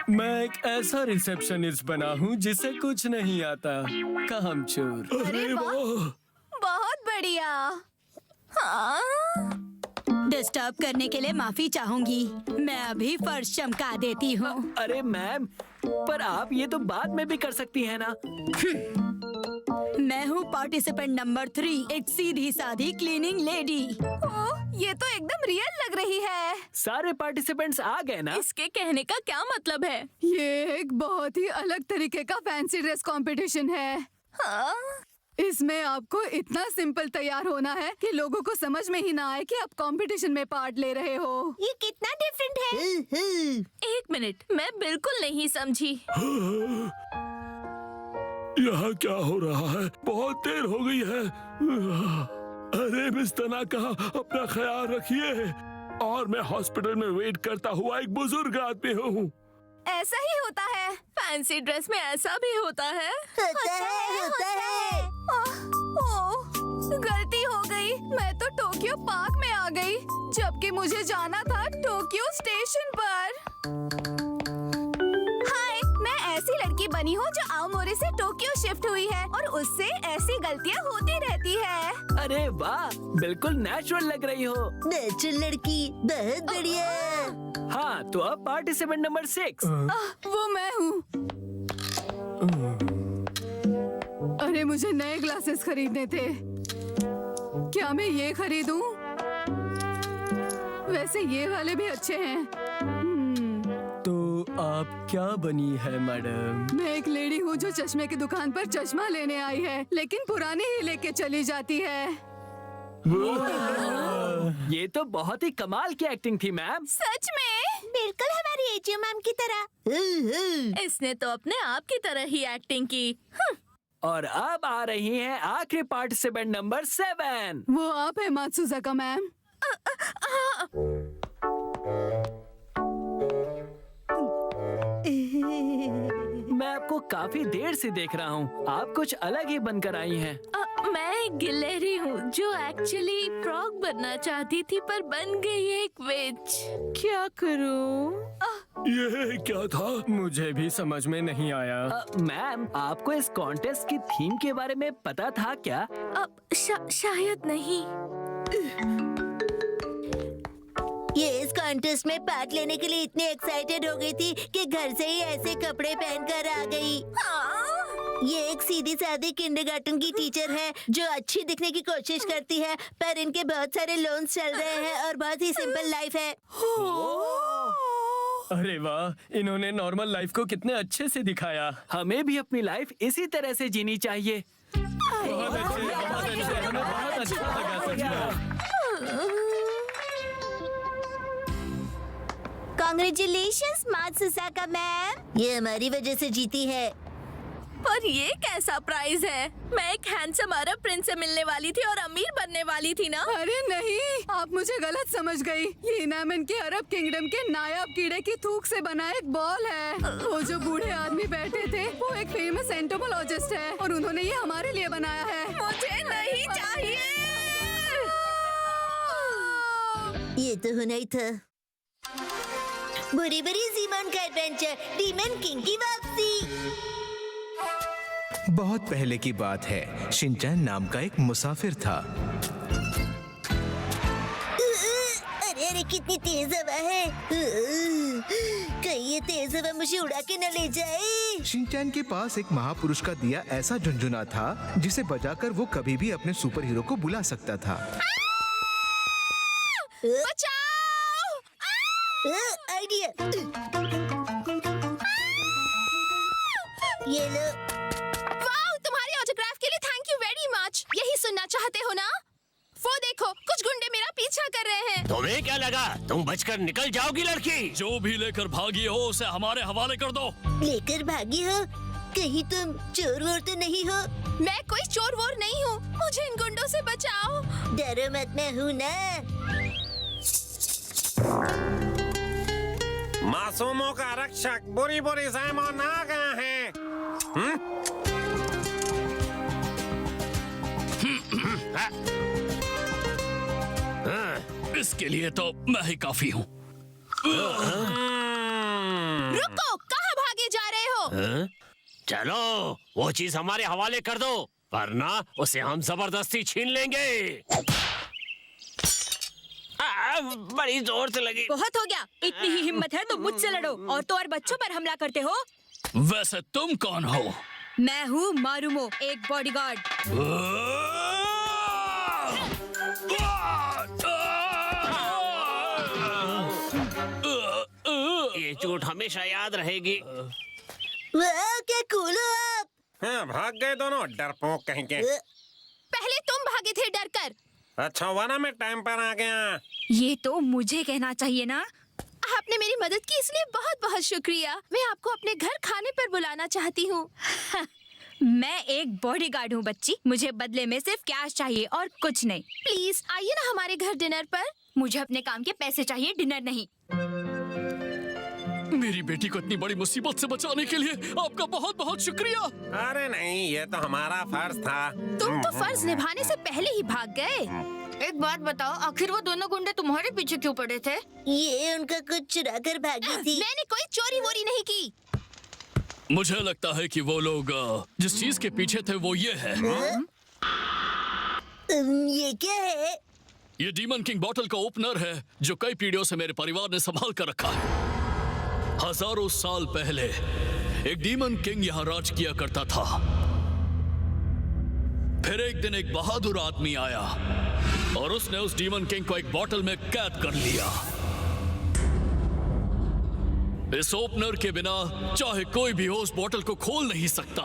मैं एक ऐसा रिसेप्शनिस्ट बना हूँ जिसे कुछ नहीं आता, कामचोर। अरे वाह। बहुत बढ़िया। डिस्टर्ब करने के लिए माफी चाहूंगी। मैं अभी फर्श चमका देती हूँ। अरे मैम, पर आप ये तो बाद में भी कर सकती हैं ना। मैं हूँ पार्टिसिपेंट नंबर 3, एक सीधी साधी क्लीनिंग लेडी। ये तो एकदम रियल लग रही है। सारे पार्टिसिपेंट्स आ गए ना? इसके कहने का क्या मतलब है? ये एक बहुत ही अलग तरीके का फैंसी ड्रेस कंपटीशन है। इसमें आपको इतना सिंपल तैयार होना है कि लोगों को समझ में ही ना आए कि आप कंपटीशन में पार्ट ले रहे हो। ये कितना डिफरेंट है। एक मिनट, मैं बिल्कुल नहीं समझी। यहाँ क्या हो रहा है? बहुत देर हो गई है। अरे मिस तनाका, अपना ख्याल रखिए। और मैं हॉस्पिटल में वेट करता हुआ एक बुजुर्ग आदमी हूँ। ऐसा ही होता है। फैंसी ड्रेस में ऐसा भी होता है। होता है। गलती हो गई। मैं तो टोक्यो पार्क में आ गई, जबकि मुझे जाना था टोक्यो स्टेशन पर। हाय, मैं ऐसी लड़की बनी हूँ जो आओमोरी से टोक्यो शिफ्ट हुई है और उससे ऐसी गलतियाँ होती रहती है। अरे वाह, बिल्कुल नेचुरल लग रही हो। नेचुरल लड़की, बहुत बढ़िया। हाँ, तो अब पार्टिसिपेंट नंबर 6। वो मैं हूँ। अरे मुझे नए ग्लासेस खरीदने थे। क्या मैं ये खरीदूं? वैसे ये वाले भी अच्छे हैं। तो आप क्या बनी है मैडम? मैं एक लेडी हूँ जो चश्मे की दुकान पर चश्मा लेने आई है, लेकिन पुराने ही लेके चली जाती है। ये तो बहुत ही कमाल की एक्टिंग थी मैम। सच में? बिल्कुल हमारी एजीओ मैम की तरह। इसने तो अपने आप की तरह ही एक्टिंग की। और अब आ रही हैं आखिरी पार्टिसिपेंट नंबर 7। वो आप है मात्सुजाका मैम। मैं आपको काफी देर से देख रहा हूँ। आप कुछ अलग ही बनकर आई हैं। मैं एक गिलहरी हूँ जो एक्चुअली फ्रॉग बनना चाहती थी पर बन गई एक विच। क्या करूँ? ये क्या था? मुझे भी समझ में नहीं आया। मैम, आपको इस कॉन्टेस्ट की थीम के बारे में पता था क्या? शायद नहीं। ये इस कॉन्टेस्ट में पार्ट लेने के लिए इतनी एक्साइटेड हो गई थी कि घर से ही ऐसे कपड़े पहनकर आ गई। ये एक सीधी सादी किंडरगार्टन की टीचर है जो अच्छी दिखने की कोशिश करती है, पर इनके बहुत सारे लोन्स चल रहे हैं और बहुत ही सिंपल लाइफ है। अरे वाह, इन्होंने नॉर्मल लाइफ को कितने अच्छे से दिखाया। हमें भी अपनी लाइफ इसी तरह से जीनी चाहिए। बहुत अच्छे, हमें बहुत अच्छा लगा सच में। कांग्रेचुलेशंस मात्सुजाका मैम, ये हमारी वजह से जीती है। पर ये कैसा प्राइज है? मैं एक हैंडसम अरब प्रिंस से मिलने वाली थी और अमीर बनने वाली थी ना। अरे नहीं, आप मुझे गलत समझ गई। ये इनाम के अरब किंगडम के नायाब कीड़े की थूक से बना एक बॉल है। वो जो बूढ़े आदमी बैठे थे वो एक फेमस एंटोमोलॉजिस्ट है और उन्होंने ये हमारे लिए बनाया है। मुझे नहीं चाहिए। ये तो होना ही था। बुरी बुरी जीमन का एडवेंचर, डीमन किंग की वापसी। बहुत पहले की बात है। शिनचैन नाम का एक मुसाफिर था। अरे अरे, कितनी तेज हवा है। कहीं ये तेज हवा मुझे उड़ा के न ले जाए। शिनचैन के पास एक महापुरुष का दिया ऐसा झुनझुना था जिसे बजाकर वो कभी भी अपने सुपर हीरो को बुला सकता था। बचाओ! आइडिया। ये लो। वाओ, तुम्हारे ऑटोग्राफ के लिए थैंक यू वेरी मच। यही सुनना चाहते हो ना? वो देखो, कुछ गुंडे मेरा पीछा कर रहे हैं। तुम्हें क्या लगा तुम बचकर निकल जाओगी लड़की? जो भी लेकर भागी हो उसे हमारे हवाले कर दो। लेकर भागी हो? कहीं तुम चोर वोर तो नहीं हो? मैं कोई चोर वोर नहीं हूँ। मुझे इन गुंडों से बचाओ। डरो मत, मैं हूँ ना। मासूमों का रक्षक बुरी बुरी साइमन आ गया है। इसके लिए तो मैं ही काफी हूँ। रुको, कहाँ भागे जा रहे हो? चलो वो चीज हमारे हवाले कर दो, वरना उसे हम जबरदस्ती छीन लेंगे। बड़ी जोर से लगी। बहुत हो गया, इतनी ही हिम्मत है तो मुझसे लड़ो और तो और बच्चों पर हमला करते हो। वैसे तुम कौन हो? मैं हूँ मारुमो, एक बॉडीगार्ड। ये चोट हमेशा याद रहेगी। वाह, क्या कूल हो आप। हाँ, भाग गए दोनों डरपोक कहीं के। पहले तुम भागे थे डर कर। अच्छा हुआ ना मैं टाइम पर आ गया। ये तो मुझे कहना चाहिए ना। आपने मेरी मदद की इसलिए बहुत बहुत शुक्रिया। मैं आपको अपने घर खाने पर बुलाना चाहती हूँ। मैं एक बॉडीगार्ड हूँ बच्ची, मुझे बदले में सिर्फ कैश चाहिए और कुछ नहीं। प्लीज आइए ना हमारे घर डिनर पर। मुझे अपने काम के पैसे चाहिए, डिनर नहीं। मेरी बेटी को इतनी बड़ी मुसीबत से बचाने के लिए आपका बहुत बहुत शुक्रिया। अरे नहीं, ये तो हमारा फर्ज था। तुम तो फर्ज निभाने से पहले ही भाग गए। एक बात बताओ, आखिर वो दोनों गुंडे तुम्हारे पीछे क्यों पड़े थे? ये उनका कुछ चुरा कर भागी थी। मैंने कोई चोरी वोरी नहीं की। मुझे लगता है कि वो लोग जिस चीज के पीछे थे वो ये है। ये क्या है? ये डीमन किंग बॉटल का ओपनर है जो कई पीढ़ियों से मेरे परिवार ने संभाल कर रखा है। हजारों साल पहले एक डीमन किंग यहाँ राज किया करता था। फिर एक दिन एक बहादुर आदमी आया और उसने उस डीमन किंग को एक बॉटल में कैद कर लिया। इस ओपनर के बिना चाहे कोई भी हो उस बॉटल को खोल नहीं सकता।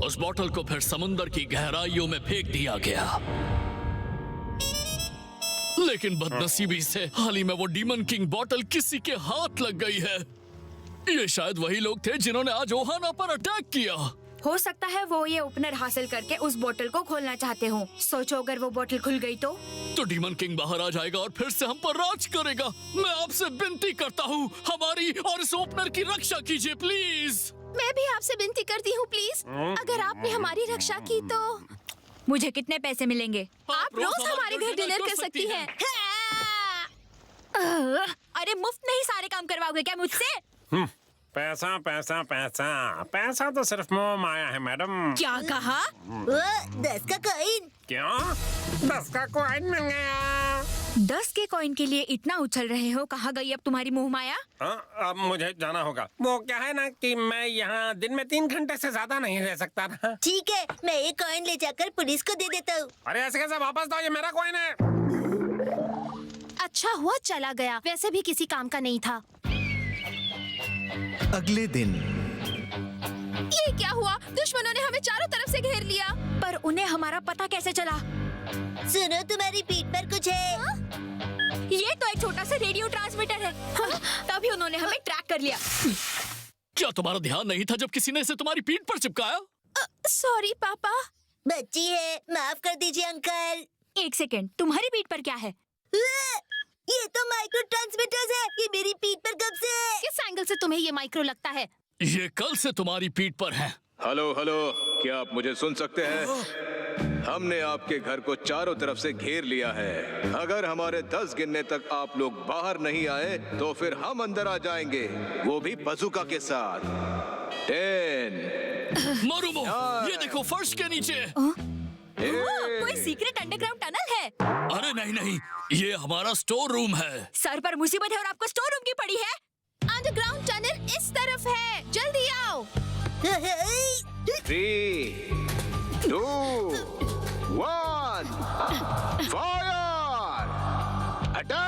उस बॉटल को फिर समुंदर की गहराइयों में फेंक दिया गया। लेकिन बदनसीबी से हाल ही में वो डीमन किंग बॉटल किसी के हाथ लग गई है। ये शायद वही लोग थे जिन्होंने आज ओहाना पर अटैक किया। हो सकता है वो ये ओपनर हासिल करके उस बोतल को खोलना चाहते हो। सोचो अगर वो बोतल खुल गई तो डीमन किंग बाहर आ जाएगा और फिर से हम पर राज करेगा। मैं आपसे विनती करता हूँ, हमारी और इस ओपनर की रक्षा कीजिए प्लीज। मैं भी आपसे विनती करती हूँ प्लीज, अगर आपने हमारी रक्षा की तो मुझे कितने पैसे मिलेंगे? आप रोज हमारे घर डिनर कर सकती हैं। अरे मुफ्त नहीं सारे काम करवाओगे क्या मुझसे? पैसा पैसा पैसा पैसा तो सिर्फ मुंह माया है मैडम। क्या कहा? 10 का कॉइन। क्यों? 10 का कॉइन मिल गया। 10 के कॉइन के लिए इतना उछल रहे हो, कहाँ गई अब तुम्हारी मुंह माया? अब मुझे जाना होगा। वो क्या है ना कि मैं यहाँ दिन में 3 घंटे से ज्यादा नहीं रह सकता था। ठीक है, मैं ये कॉइन ले जाकर पुलिस को दे देता हूँ। अरे ऐसे कैसे? वापस दो, ये मेरा कॉइन है। अच्छा हुआ चला गया, वैसे भी किसी काम का नहीं था। अगले दिन ये क्या हुआ? दुश्मनों ने हमें चारों तरफ से घेर लिया। पर उन्हें हमारा पता कैसे चला? सुनो, तुम्हारी पीठ पर कुछ है। ये तो एक छोटा सा रेडियो ट्रांसमीटर है। तभी उन्होंने हमें ट्रैक कर लिया। क्या तुम्हारा ध्यान नहीं था जब किसी ने इसे तुम्हारी पीठ पर चिपकाया? सॉरी पापा। बच्ची है, माफ कर दीजिए अंकल। एक सेकेंड, तुम्हारी पीठ पर क्या है? ये तो माइक्रो ट्रांसमीटर्स है। ये मेरी पीठ पर कब से है? किस एंगल से तुम्हें ये माइक्रो लगता है? ये कल से तुम्हारी पीठ पर है। हेलो हेलो, क्या आप मुझे सुन सकते हैं? हमने आपके घर को चारों तरफ से घेर लिया है। अगर हमारे 10 गिनने तक आप लोग बाहर नहीं आए तो फिर हम अंदर आ जाएंगे, वो भी बजूका के साथ। 10। मारुमो, ये देखो फर्श के नीचे। कोई सीक्रेट अंडरग्राउंड टनल है? अरे नहीं नहीं, ये हमारा स्टोर रूम है। सर पर मुसीबत है और आपको स्टोर रूम की पड़ी है। अंडरग्राउंड टनल इस तरफ है, जल्दी आओ। 3, 2, 1, फायर! अटैक!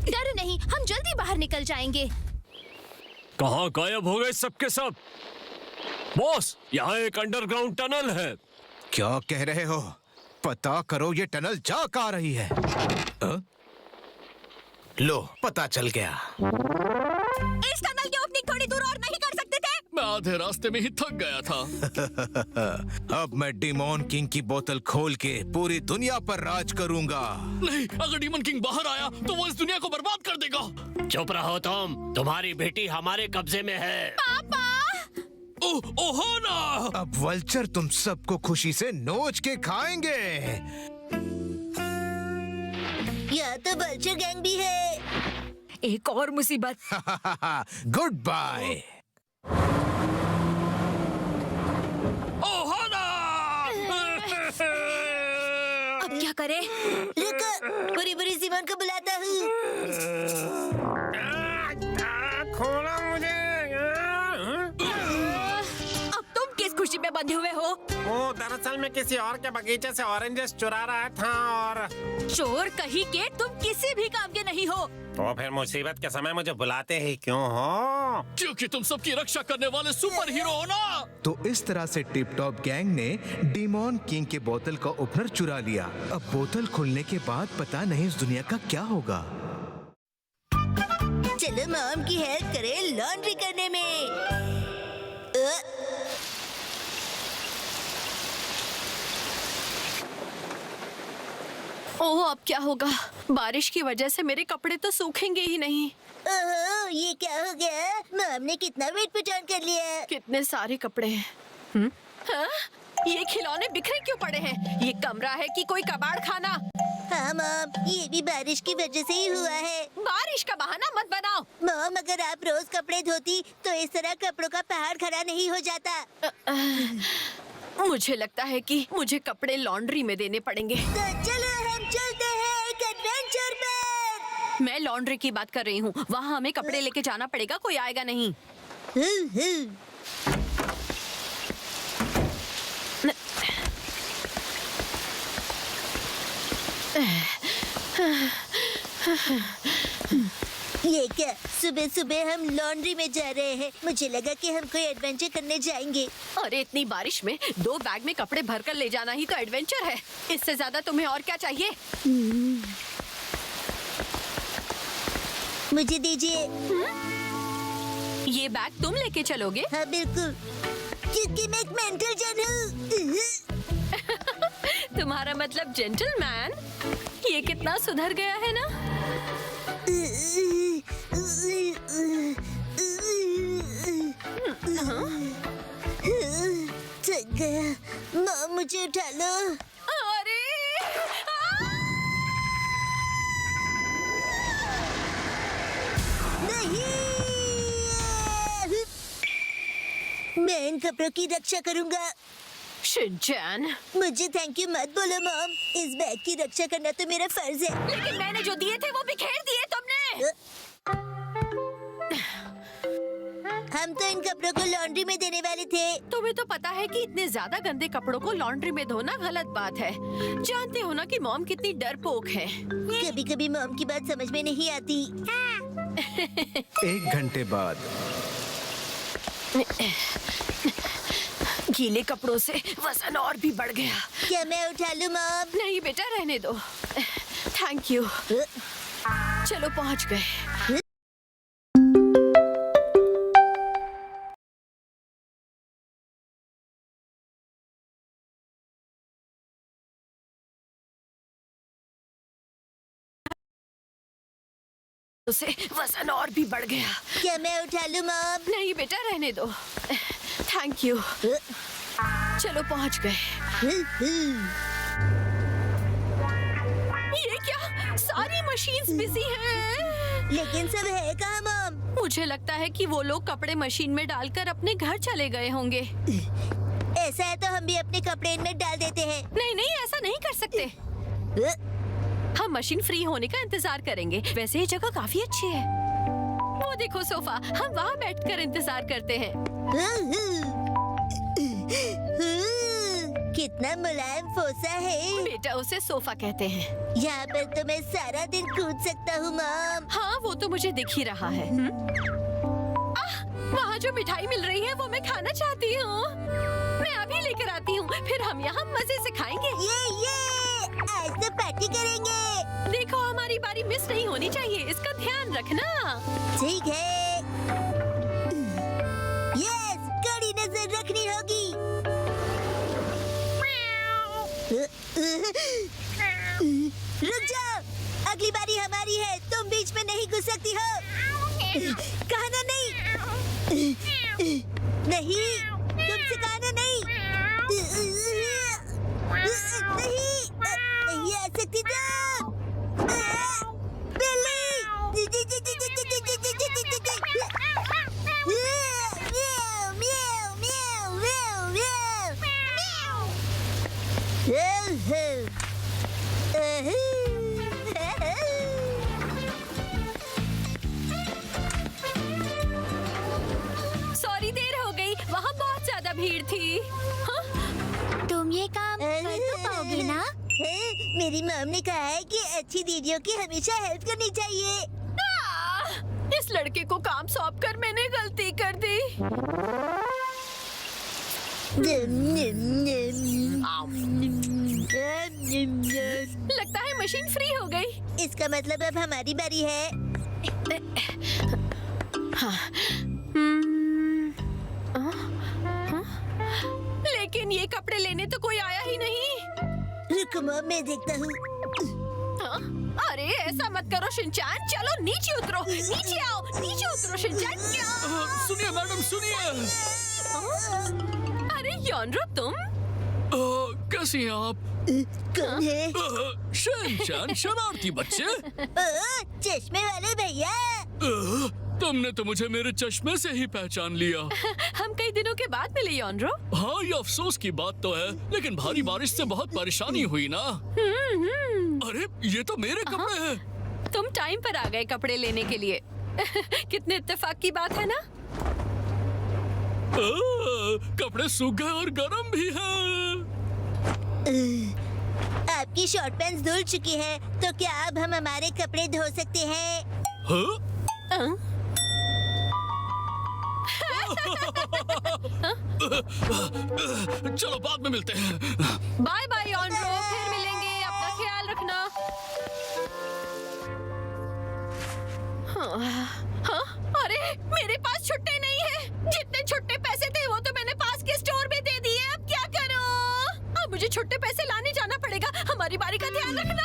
डरो नहीं, हम जल्दी बाहर निकल जाएंगे। कहाँ गायब हो गए सबके सब? बॉस, यहाँ एक अंडरग्राउंड टनल है। क्या कह रहे हो? पता करो, ये टनल जा कहाँ रही है। लो, पता चल गया। इस टनल की ओपनिंग थोड़ी दूर और नहीं कर सकते थे? मैं आधे रास्ते में ही थक गया था। अब मैं डीमन किंग की बोतल खोल के पूरी दुनिया पर राज करूंगा। नहीं, अगर डीमन किंग बाहर आया तो वो इस दुनिया को बर्बाद कर देगा। चुप रहो तुम, तुम्हारी बेटी हमारे कब्जे में है। पापा! ओहाना! अब वल्चर तुम सबको खुशी से नोच के खाएंगे। यहाँ तो वल्चर गैंग भी है। एक और मुसीबत। Good bye. ओहाना! अरे रुको, बुरी बुरी सिमोन को बुलाता हूँ। खोलो मुझे। अब तुम किस खुशी में बंधे हुए हो? वो दरअसल मैं किसी और के बगीचे से ऑरेंजेस चुरा रहा था और चोर कहीं के तुम किसी भी काम के नहीं हो। तो फिर मुसीबत के समय मुझे बुलाते ही क्यों हो? क्योंकि तुम सबकी रक्षा करने वाले सुपर हीरो हो ना। तो इस तरह से टिप टॉप गैंग ने डीमॉन किंग के बोतल का ओपनर चुरा लिया। अब बोतल खुलने के बाद पता नहीं इस दुनिया का क्या होगा। चलो मॉम की हेल्प करें लॉन्ड्री करने में। ओह, अब क्या होगा? बारिश की वजह से मेरे कपड़े तो सूखेंगे ही नहीं। ओह, ये क्या हो गया? मॉम ने कितना वेट पुट ऑन कर लिया। कितने सारे कपड़े हैं। हाँ? ये खिलौने बिखरे क्यों पड़े हैं? ये कमरा है कि कोई कबाड़ खाना? हाँ मॉम, ये भी बारिश की वजह से ही हुआ है। बारिश का बहाना मत बनाओ। मॉम, अगर आप रोज कपड़े धोती तो इस तरह कपड़ों का पहाड़ खड़ा नहीं हो जाता। मुझे लगता है कि मुझे कपड़े लॉन्ड्री में देने पड़ेंगे। तो चलो हम चलते हैं एक एडवेंचर पर। मैं लॉन्ड्री की बात कर रही हूँ। वहाँ हमें कपड़े लेके जाना पड़ेगा, कोई आएगा नहीं। ये क्या, सुबह सुबह हम लॉन्ड्री में जा रहे हैं। मुझे लगा कि हम कोई एडवेंचर करने जाएंगे। अरे इतनी बारिश में 2 बैग में कपड़े भरकर ले जाना ही तो एडवेंचर है। इससे ज्यादा तुम्हें और क्या चाहिए? मुझे दीजिए। ये बैग तुम लेके चलोगे? हाँ बिल्कुल, क्योंकि मैं एक मेंटल जन हूँ। तुम्हारा मतलब जेंटलमैन? ये कितना सुधर गया है ना? थक गया। मॉम, मुझे उठा लो। अरे नहीं, मैं इन कपड़ों की रक्षा करूंगा। शिनचैन, मुझे थैंक यू मत बोलो मॉम। इस बैग की रक्षा करना तो मेरा फर्ज है। लेकिन मैंने जो दिए थे वो बिखेर दिए तुमने। हम तो इन कपड़ों को लॉन्ड्री में देने वाले थे। तुम्हें तो पता है कि इतने ज्यादा गंदे कपड़ों को लॉन्ड्री में धोना गलत बात है। जानते हो ना कि मॉम कितनी डरपोक है। कभी कभी मॉम की बात समझ में नहीं आती। 1 घंटे बाद गीले कपड़ों से वजन और भी बढ़ गया। क्या मैं उठा लूं मॉम? नहीं बेटा, रहने दो। Thank you. चलो पहुंच गए। उसे वजन और भी बढ़ गया। क्या मैं उठा लूं मॉम? नहीं बेटा, रहने दो। Thank you. चलो पहुंच गए। ये क्या, सारी मशीन्स बिजी हैं। लेकिन सब है कहाँ मॉम? मुझे लगता है कि वो लोग कपड़े मशीन में डालकर अपने घर चले गए होंगे। ऐसा है तो हम भी अपने कपड़े इनमें डाल देते हैं। नहीं नहीं, ऐसा नहीं कर सकते। हम मशीन फ्री होने का इंतजार करेंगे। वैसे ये जगह काफी अच्छी है। वो देखो सोफा, हम वहाँ बैठकर इंतजार करते हैं। कितना मुलायम फोसा है। बेटा, उसे सोफा कहते हैं। यहाँ पर तो मैं सारा दिन कूद सकता हूँ मॉम। हाँ, वो तो मुझे दिख ही रहा है। वहाँ जो मिठाई मिल रही है वो मैं खाना चाहती हूँ। मैं अभी लेकर आती हूँ, फिर हम यहाँ मजे से खाएंगे। ये आज तो पार्टी करेंगे। देखो, हमारी बारी मिस नहीं होनी चाहिए, इसका ध्यान रखना। ठीक है। यस, कड़ी नजर रखनी होगी। रुक जाओ, अगली बारी हमारी है। तुम बीच में नहीं घुस सकती हो। कहा ना नहीं। नहीं, तुमसे कहा ना नहीं। नहीं आ सकती तुम। बिल्ली। सॉरी, देर हो गई, वहाँ बहुत ज्यादा भीड़ थी। हाँ? तुम ये काम कर तो पाओगे ना? मेरी मॉम ने कहा है कि अच्छी दीदियों की हमेशा हेल्प करनी चाहिए। इस लड़के को काम सौंप कर मैंने गलती कर दी। लगता है मशीन फ्री हो गई। इसका मतलब अब हमारी बारी है। लेकिन ये कपड़े लेने तो कोई आया ही नहीं। रुको मॉम, मैं देखता हूँ। हाँ? अरे ऐसा मत करो शिनचैन, चलो नीचे उतरो, नीचे आओ, नीचे उतरो शिनचैन। क्या? सुनिए मैडम, सुनिए। अरे योनरो, तुम कैसी हैं आप? कौन है? शिनचैन, शरारती बच्चे। चश्मे वाले भैया। तुमने तो मुझे मेरे चश्मे से ही पहचान लिया। हम कई दिनों के बाद मिले योनरो। हाँ, ये अफसोस की बात तो है, लेकिन भारी बारिश से बहुत परेशानी हुई ना। अरे ये तो मेरे कपड़े हैं। तुम टाइम पर आ गए कपड़े लेने के लिए। कितने इत्तेफाक की बात है ना। कपड़े सूख गए और गर्म भी हैं। आपकी शॉर्ट पैंट्स धुल चुकी है, तो क्या अब हम हमारे कपड़े धो सकते हैं? हाँ? चलो बाद में मिलते हैं। बाय बाय योनरो, फिर मिलेंगे, अपना ख्याल रखना। हाँ? अरे मेरे पास छुट्टे नहीं है। जितने छुट्टे पैसे थे वो तो मैंने पास के स्टोर में दे दिए। अब क्या करूं? अब मुझे छुट्टे पैसे लाने जाना पड़ेगा। हमारी बारी का ध्यान रखना।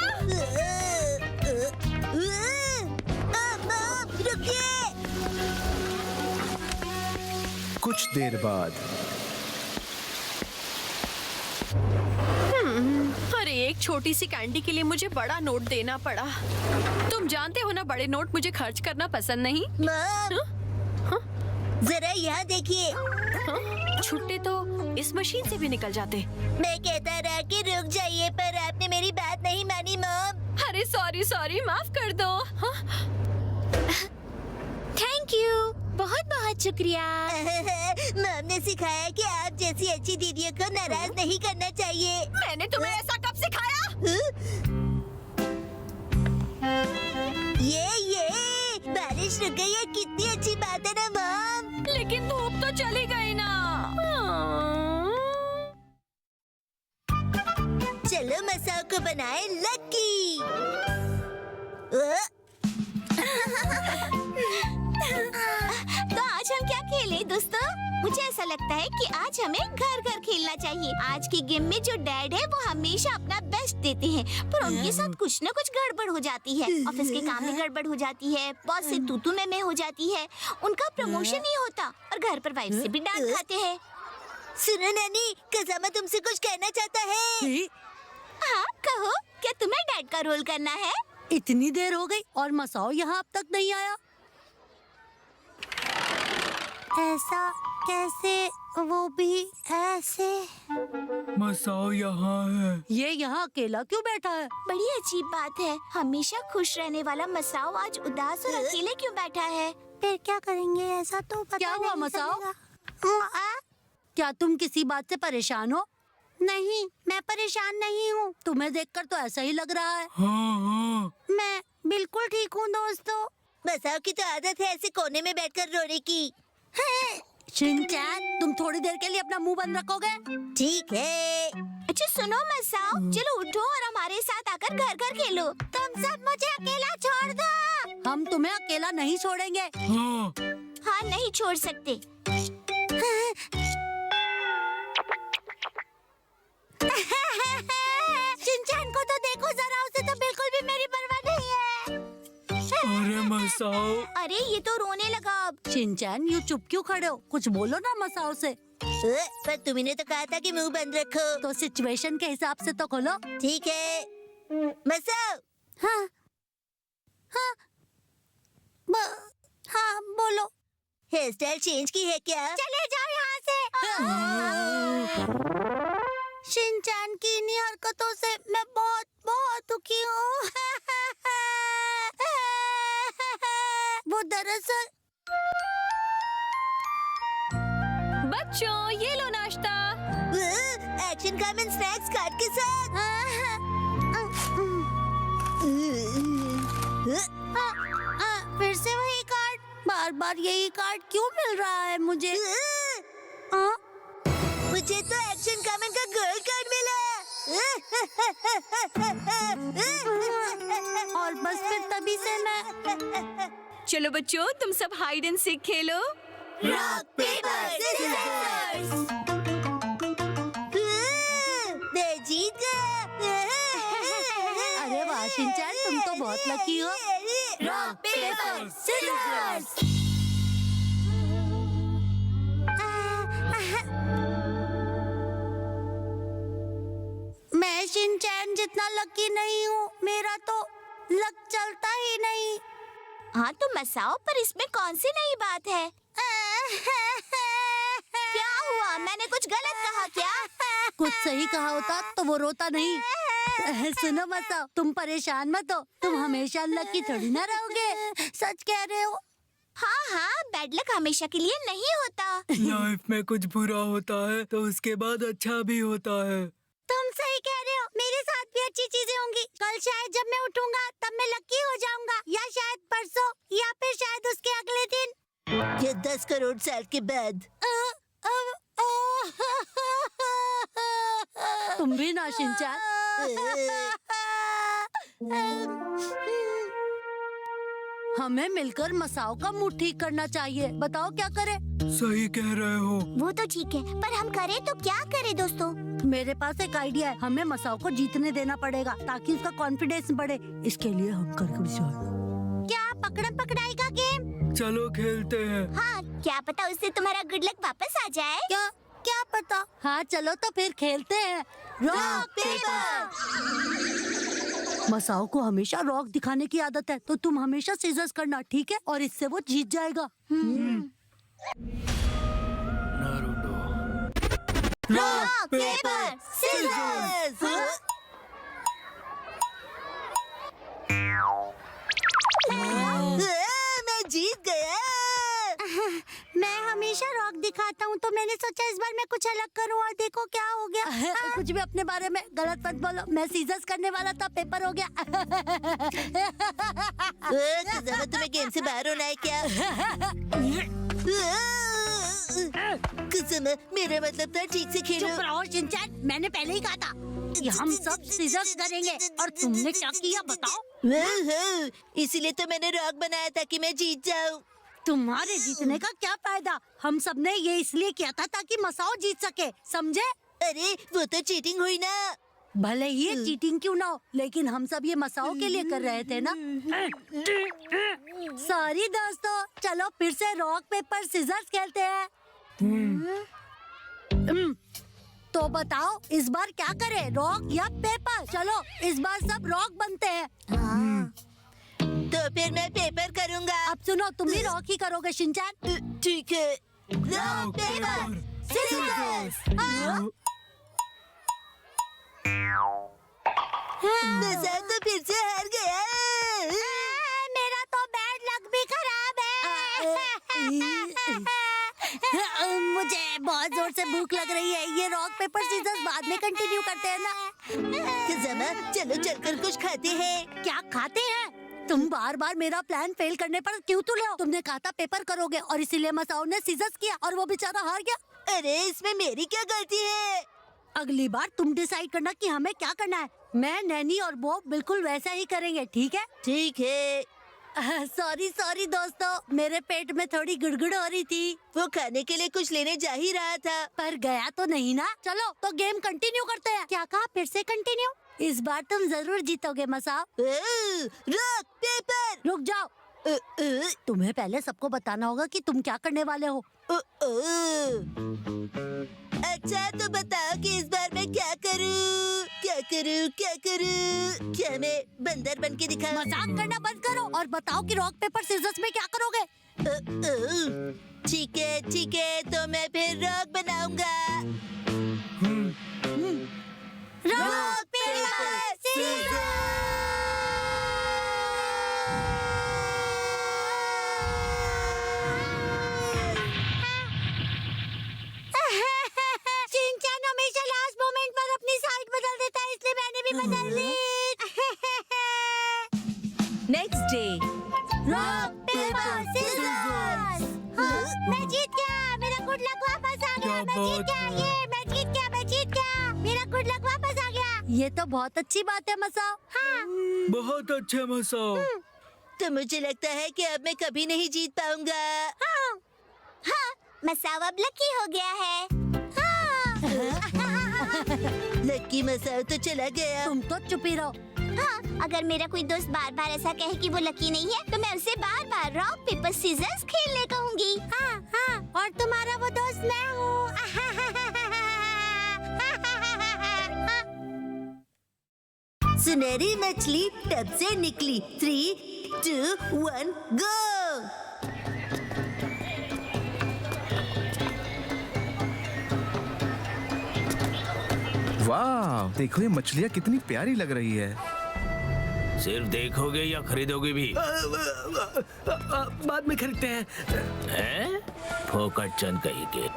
रुकिए। कुछ देर बाद अरे एक छोटी सी कैंडी के लिए मुझे बड़ा नोट देना पड़ा। तुम जानते हो ना, बड़े नोट मुझे खर्च करना पसंद नहीं। जरा यहाँ देखिए। छुट्टे तो इस मशीन से भी निकल जाते। मैं कहता रहा कि रुक जाइए, पर आपने मेरी बात नहीं मानी मॉम। अरे सॉरी सॉरी, माफ कर दो। थैंक यू, बहुत बहुत शुक्रिया। मॉम ने सिखाया कि आप जैसी अच्छी दीदियों को नाराज नहीं करना चाहिए। मैंने तुम्हें ऐसा कब सिखाया? ये बारिश रुक गई है, कितनी अच्छी बात है ना मॉम। लेकिन धूप तो चली गई ना। चलो मसाओ को बनाए लकी। तो आज हम क्या खेले दोस्तों? मुझे ऐसा लगता है कि आज हमें घर घर खेलना चाहिए। आज की गेम में जो डैड है वो हमेशा अपना बेस्ट देते हैं, पर उनके साथ कुछ न कुछ गड़बड़ हो जाती है। ऑफिस के काम में गड़बड़ हो जाती है, बॉस से तू मैं हो जाती है, उनका प्रमोशन नहीं होता और घर पर वाइफ से भी डांट खाते हैं। सुनो नानी, कज़ामा तुमसे कुछ कहना चाहता है। हाँ कहो, क्या तुम्हें डैड का रोल करना है? इतनी देर हो गई और मसाओ यहाँ अब तक नहीं आया। ऐसा कैसे, वो भी ऐसे? मसाओ यहाँ है। ये यहाँ अकेला क्यों बैठा है? बड़ी अजीब बात है, हमेशा खुश रहने वाला मसाओ आज उदास और अकेले क्यों बैठा है? फिर क्या करेंगे, ऐसा तो पता क्या हुआ नहीं मसाओ? चलेगा। क्या तुम किसी बात से परेशान हो? नहीं, मैं परेशान नहीं हूँ। तुम्हें देखकर तो ऐसा ही लग रहा है। हाँ। मैं बिल्कुल ठीक हूँ दोस्तों। मसाओ की तो आदत है ऐसे कोने में बैठकर रोने की। शिनचैन, तुम थोड़ी देर के लिए अपना मुंह बंद रखोगे? ठीक है। अच्छा सुनो मसाओ, चलो उठो और हमारे साथ आकर घर घर खेलो। तुम सब मुझे अकेला छोड़ दो। हम तुम्हें अकेला नहीं छोड़ेंगे। हाँ नहीं छोड़ सकते। शिनचैन को तो देखो जरा, उसे तो बिल्कुल भी मेरी परवाह नहीं है। अरे मसाओ, अरे ये तो रोने लगा अब। शिनचैन, यू चुप क्यों खड़े हो? कुछ बोलो ना मसाओ से। पर तुमने तो कहा था कि मुंह बंद रखो। तो सिचुएशन के हिसाब से तो खोलो। ठीक है मसाओ। हाँ हाँ हाँ बोलो। हेयर स्टाइल चेंज की है क्या? चले जाओ यहाँ से। शिनचैन की इन्हीं हरकतों से मैं बहुत बहुत क्यों? वो दरअसल बच्चों ये लो नाश्ता। एक्शन कमेंट स्नैक्स कार्ड के साथ। फिर से वही कार्ड, बार बार यही कार्ड क्यों मिल रहा है मुझे? मुझे तो एक्शन कमेंट का गोल्ड कार्ड मिला। और बस फिर तभी से मैं। चलो बच्चों तुम सब हाइड एंड सीक खेलो। Rock paper scissors. मैं जीत गया। अरे वाह शिनचैन, तुम तो बहुत लकी हो। Rock paper scissors. मैं शिनचैन जितना लकी नहीं हूँ, मेरा तो लक चलता ही नहीं। हाँ तो मसाओ, पर इसमें कौन सी नई बात है? क्या हुआ? मैंने कुछ गलत कहा क्या? कुछ सही कहा होता तो वो रोता नहीं। सुनो मसाओ, तुम परेशान मत हो, तुम हमेशा लकी थोड़ी ना रहोगे। सच कह रहे हो। हाँ हाँ, बैड लक हमेशा के लिए नहीं होता। लाइफ में कुछ बुरा होता है तो उसके बाद अच्छा भी होता है। तुम सही कह रहे हो, मेरे साथ भी अच्छी चीजें होंगी। कल शायद जब मैं उठूंगा तब मैं लकी हो जाऊंगा, या शायद परसों, या फिर शायद उसके अगले दिन, ये 10 करोड़ साल के बाद। तुम भी ना शिनचैन। हमें मिलकर मसाओ का मूड ठीक करना चाहिए। बताओ क्या करें? सही कह रहे हो। वो तो ठीक है, पर हम करें तो क्या करें दोस्तों? मेरे पास एक आइडिया है। हमें मसाओ को जीतने देना पड़ेगा ताकि उसका कॉन्फिडेंस बढ़े। इसके लिए हम क्या पकड़म पकड़ाई का गेम? चलो खेलते हैं। हाँ, क्या पता उससे तुम्हारा गुड लक वापस आ जाए। क्या पता। हाँ चलो तो फिर खेलते हैं। Rock paper. मसाओ को हमेशा रॉक दिखाने की आदत है, तो तुम हमेशा सीजर्स करना, ठीक है? और इससे वो जीत जाएगा। Rock paper scissors. मैं जीत गया। मैं हमेशा रॉक दिखाता हूँ, तो मैंने सोचा इस बार मैं कुछ अलग करूँ, और देखो क्या हो गया। कुछ भी अपने बारे में गलत मत बोलो। मैं सीजर्स करने वाला था, पेपर हो गया। तुम्हें गेम से बाहर होना है क्या? कुसुम, मेरा मतलब था ठीक से खेलो। चुप रहो शिनचैन, मैंने पहले ही कहा था कि हम सब सीजर्स करेंगे, और तुमने क्या किया बताओ? इसीलिए तो मैंने रॉक बनाया था कि मैं जीत जाऊं। तुम्हारे जीतने का क्या फायदा? हम सब ने ये इसलिए किया था ताकि मसाओ जीत सके, समझे? अरे वो तो चीटिंग हुई ना। भले ही ये चीटिंग क्यों ना हो, लेकिन हम सब ये मसाओ के लिए कर रहे थे ना। सॉरी दोस्तों, चलो फिर से रॉक पेपर सीजर्स खेलते हैं। तो बताओ इस बार क्या करें, रॉक या पेपर? चलो इस बार सब रॉक बनते हैं। तो फिर मैं पेपर करूंगा। अब सुनो, तुम भी रॉक ही करोगे शिनचैन। ठीक है। Rock paper seizures. मसाओ तो फिर से हार गया। मेरा तो बैड लक भी खराब है। मुझे बहुत जोर से भूख लग रही है। ये रॉक पेपर सीजर्स बाद में कंटिन्यू करते हैं ना? चलो चलकर कुछ खाते हैं। क्या खाते हैं? तुम बार बार मेरा प्लान फेल करने पर क्यों तुले हो? तुमने कहा था पेपर करोगे, और इसीलिए मसाओ ने सीजर्स किया, और वो बेचारा हार गया। अरे इसमें मेरी क्या गलती है? अगली बार तुम डिसाइड करना कि हमें क्या करना है। मैं, नैनी और बॉब बिल्कुल वैसा ही करेंगे, ठीक है? ठीक है। सॉरी दोस्तों, मेरे पेट में थोड़ी गुड़गुड़ हो रही थी। वो खाने के लिए कुछ लेने जा ही रहा था, पर गया तो नहीं ना। चलो तो गेम कंटिन्यू करते हैं। क्या कहा? फिर से कंटिन्यू? इस बार तुम जरूर जीतोगे मसाओ। Rock paper. रुक जाओ, तुम्हें पहले सबको बताना होगा कि तुम क्या करने वाले हो। अच्छा तो बताओ कि इस बार मैं क्या करूं? क्या मैं बंदर बन के दिखाऊं? मजाक करना बंद करो और बताओ कि रॉक पेपर सीजर्स में क्या करोगे। ठीक है, तो मैं फिर रॉक बनाऊंगा। Rock paper scissors. मैं जीत गया। मेरा गुड लक वापस आ गया। ये तो बहुत अच्छी बात है मसाओ। हाँ। बहुत अच्छा मसाओ। तो मुझे लगता है कि अब मैं कभी नहीं जीत पाऊंगा। हाँ, मसाओ अब लकी हो गया है। लकी मसाओ तो चला गया। तुम तो चुप ही रहो। हाँ, अगर मेरा कोई दोस्त बार बार ऐसा कहे कि वो लकी नहीं है तो मैं उसे बार बार रॉक पेपर सीजर्स खेलने कहूँगी। हाँ, और तुम्हारा वो दोस्त मैं हूँ। सुनहरी मछली टब से निकली। 3, 2, 1 गो। वाह, देखो ये मछलियाँ कितनी प्यारी लग रही है। सिर्फ देखोगे या खरीदोगे भी? बाद में खरीदते हैं। फोकट चंद कहीं के।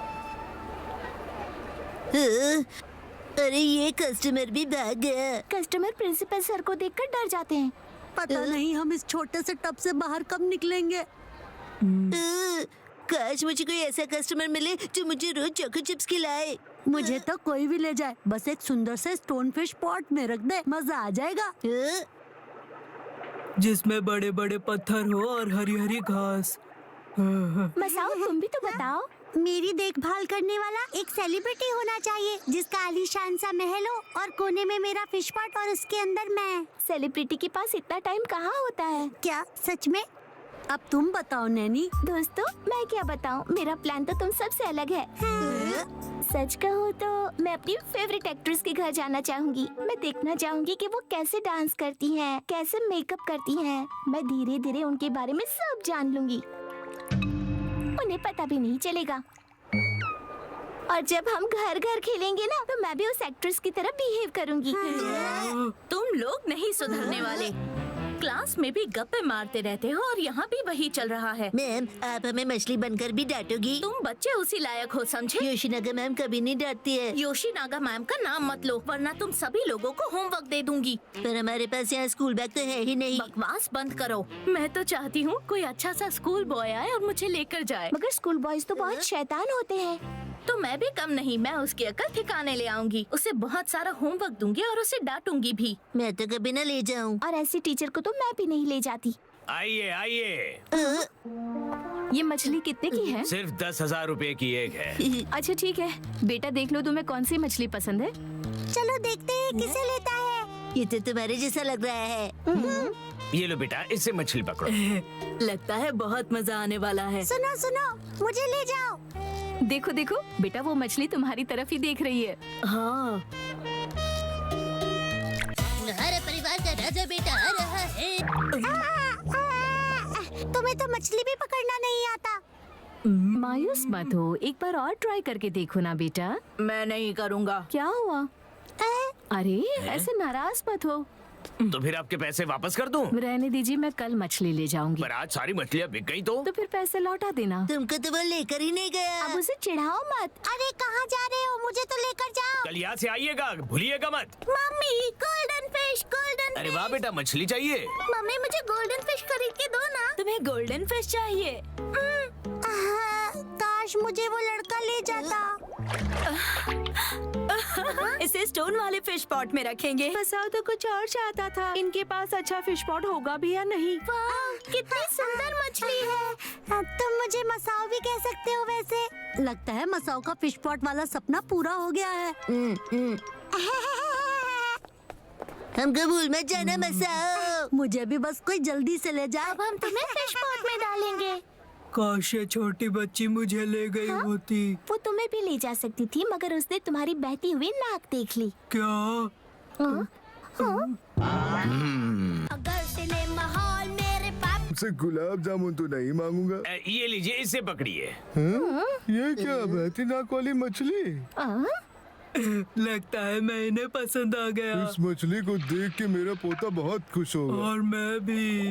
अरे ये कस्टमर भी भाग गया। कस्टमर प्रिंसिपल सर को देखकर डर जाते हैं। पता नहीं हम इस छोटे से टब से बाहर कब निकलेंगे। काश मुझे कोई ऐसा कस्टमर मिले जो मुझे रोज चोको चिप्स खिलाए। मुझे तो कोई भी ले जाए, बस एक सुंदर से स्टोन फिश पॉट में रख दे, मजा आ जाएगा। जिसमें बड़े बड़े पत्थर हो और हरी हरी घास। मसाओ तुम भी तो बताओ। मेरी देखभाल करने वाला एक सेलिब्रिटी होना चाहिए जिसका आलीशान सा महल हो और कोने में मेरा फिश पॉट और उसके अंदर मैं। सेलिब्रिटी के पास इतना टाइम कहाँ होता है? क्या सच में? अब तुम बताओ नैनी। दोस्तों मैं क्या बताऊं, मेरा प्लान तो तुम सबसे अलग है। सच कहूँ तो मैं अपनी फेवरेट एक्ट्रेस के घर जाना चाहूंगी। मैं देखना चाहूंगी कि वो कैसे डांस करती हैं, कैसे मेकअप करती हैं। मैं धीरे धीरे उनके बारे में सब जान लूंगी, उन्हें पता भी नहीं चलेगा। और जब हम घर घर खेलेंगे ना तो मैं भी उस एक्ट्रेस की तरह बिहेव करूंगी। तुम लोग नहीं सुधरने वाले। क्लास में भी गप्पे मारते रहते हो और यहाँ भी वही चल रहा है। मैम आप हमें मछली बनकर भी डांटोगी? तुम बच्चे उसी लायक हो समझे। योशिनागा मैम कभी नहीं डांटती है। योशिनागा मैम का नाम मत लो वरना तुम सभी लोगों को होमवर्क दे दूंगी। पर हमारे पास यहाँ स्कूल बैग तो है ही नहीं। बकवास बंद करो। मैं तो चाहती हूँ कोई अच्छा सा स्कूल बॉय आए और मुझे लेकर जाए। मगर स्कूल बॉयज तो बहुत शैतान होते हैं। तो मैं भी कम नहीं, मैं उसकी अकल ठिकाने ले आऊंगी। उसे बहुत सारा होमवर्क दूंगी और उसे डांटूंगी भी। मैं तो कभी न ले जाऊं। और ऐसी टीचर को तो मैं भी नहीं ले जाती। आइए आइए। ये मछली कितने की है? सिर्फ 10,000 रुपए की एक है। अच्छा ठीक है बेटा, देख लो तुम्हें कौन सी मछली पसंद है। चलो देखते हैं किसे लेता है। ये तो तुम्हारे जैसा लग रहा है। ये लो बेटा, इससे मछली पकड़ो। लगता है बहुत मजा आने वाला है। सुनो सुनो, मुझे ले जाओ। देखो देखो बेटा, वो मछली तुम्हारी तरफ ही देख रही है। हाँ। हमारे परिवार का राजा बेटा आ रहा है। तुम्हें तो मछली भी पकड़ना नहीं आता। मायूस मत हो, एक बार और ट्राई करके देखो ना बेटा। मैं नहीं करूँगा। क्या हुआ? अरे ऐसे नाराज मत हो। तो फिर आपके पैसे वापस कर दूं? रहने दीजिए, मैं कल मछली ले जाऊंगी। पर आज सारी मछलियाँ बिक गई तो फिर पैसे लौटा देना। तुमको तो वो लेकर ही नहीं गया। अब उसे चिढ़ाओ मत। अरे कहाँ जा रहे हो? मुझे तो लेकर जाओ। कल यहाँ से आइएगा, भूलिएगा मत। Mummy golden fish, golden. अरे वाह बेटा, मछली चाहिए? मम्मी मुझे गोल्डन फिश खरीद के दो ना। तुम्हें गोल्डन फिश चाहिए? काश मुझे वो लड़का ले जाता। इसे स्टोन वाले फिश पॉट में रखेंगे। मसाओ तो कुछ और चाहता था। इनके पास अच्छा फिश पॉट होगा भी या नहीं? कितनी सुंदर मछली है। तुम मुझे मसाओ भी कह सकते हो वैसे। लगता है मसाओ का फिश पॉट वाला सपना पूरा हो गया है। हमको भूल मत जाना मसाओ। मुझे भी बस कोई जल्दी से ले जाए। अब हम तुम्हें फिश पॉट में डालेंगे। काश ये छोटी बच्ची मुझे ले गई होती। वो तुम्हें भी ले जा सकती थी मगर उसने तुम्हारी बहती हुई नाक देख ली। क्या? अगर सिनेमा मेरे पाप से गुलाब जामुन तो नहीं मांगूंगा। ये लीजिए, इसे पकड़िए। ये क्या बहती नाक वाली मछली? लगता है मैं इन्हें पसंद आ गया। इस मछली को देख के मेरा पोता बहुत खुश होगा। और मैं भी।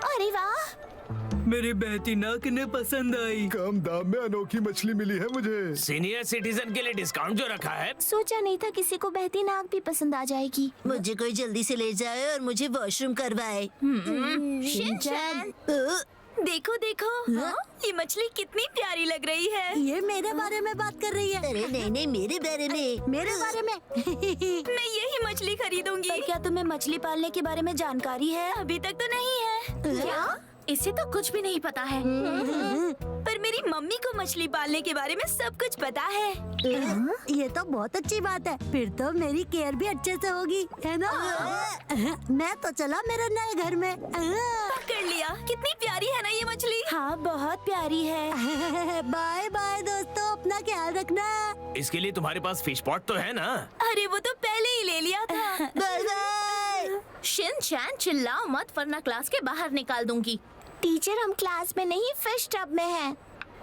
अरे वाह, मेरी बहती नाक इन्हें पसंद आई। कम दाम में अनोखी मछली मिली है मुझे। सीनियर सिटीजन के लिए डिस्काउंट जो रखा है। सोचा नहीं था किसी को बहती नाक भी पसंद आ जाएगी। मुझे कोई जल्दी से ले जाए और मुझे वॉशरूम करवाए। शिनचैन। देखो देखो, ये मछली कितनी प्यारी लग रही है। ये मेरे बारे में बात कर रही है। अरे नहीं नहीं, मेरे बारे में। मेरे बारे में। मैं यही मछली खरीदूंगी। पर क्या तुम्हें मछली पालने के बारे में जानकारी है? अभी तक तो नहीं है। क्या? इसे तो कुछ भी नहीं पता है। पर मेरी मम्मी को मछली पालने के बारे में सब कुछ पता है। ये तो बहुत अच्छी बात है। फिर तो मेरी केयर भी अच्छे से होगी, है ना? मैं तो चला मेरे नए घर में। पकड़ लिया। कितनी प्यारी है ना ये मछली। हाँ, बहुत प्यारी है। बाय बाय दोस्तों, अपना ख्याल रखना। इसके लिए तुम्हारे पास फिश पॉट तो है ना? अरे वो तो पहले ही ले लिया था। Bye bye. शिनचैन चिल्लाओ मत वरना क्लास के बाहर निकाल दूंगी। टीचर, हम क्लास में नहीं, फिश टब में हैं।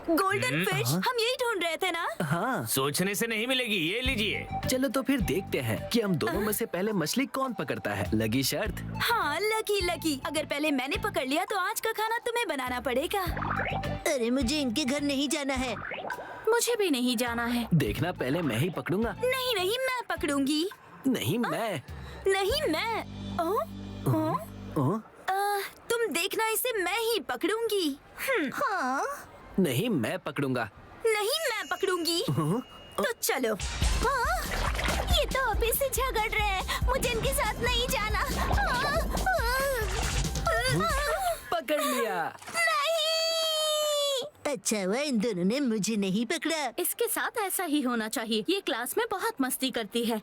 गोल्डन फिश, हम यही ढूंढ रहे थे ना। हाँ, सोचने से नहीं मिलेगी, ये लीजिए। चलो तो फिर देखते हैं कि हम दोनों में से पहले मछली कौन पकड़ता है। लगी शर्त? हाँ, लकी लकी। अगर पहले मैंने पकड़ लिया तो आज का खाना तुम्हें बनाना पड़ेगा। अरे मुझे इनके घर नहीं जाना है। मुझे भी नहीं जाना है। देखना, पहले मैं ही पकड़ूंगा। नहीं नहीं, मैं पकड़ूंगी। नहीं मैं। नहीं मैं। तुम देखना, इसे मैं ही पकड़ूंगी। हाँ? नहीं मैं पकड़ूंगा। नहीं मैं पकड़ूंगी। तो चलो। हाँ? ये तो अभी से झगड़ रहे हैं। मुझे इनके साथ नहीं जाना। पकड़ लिया। नहीं। अच्छा हुआ इन दोनों ने मुझे नहीं पकड़ा। इसके साथ ऐसा ही होना चाहिए। ये क्लास में बहुत मस्ती करती है।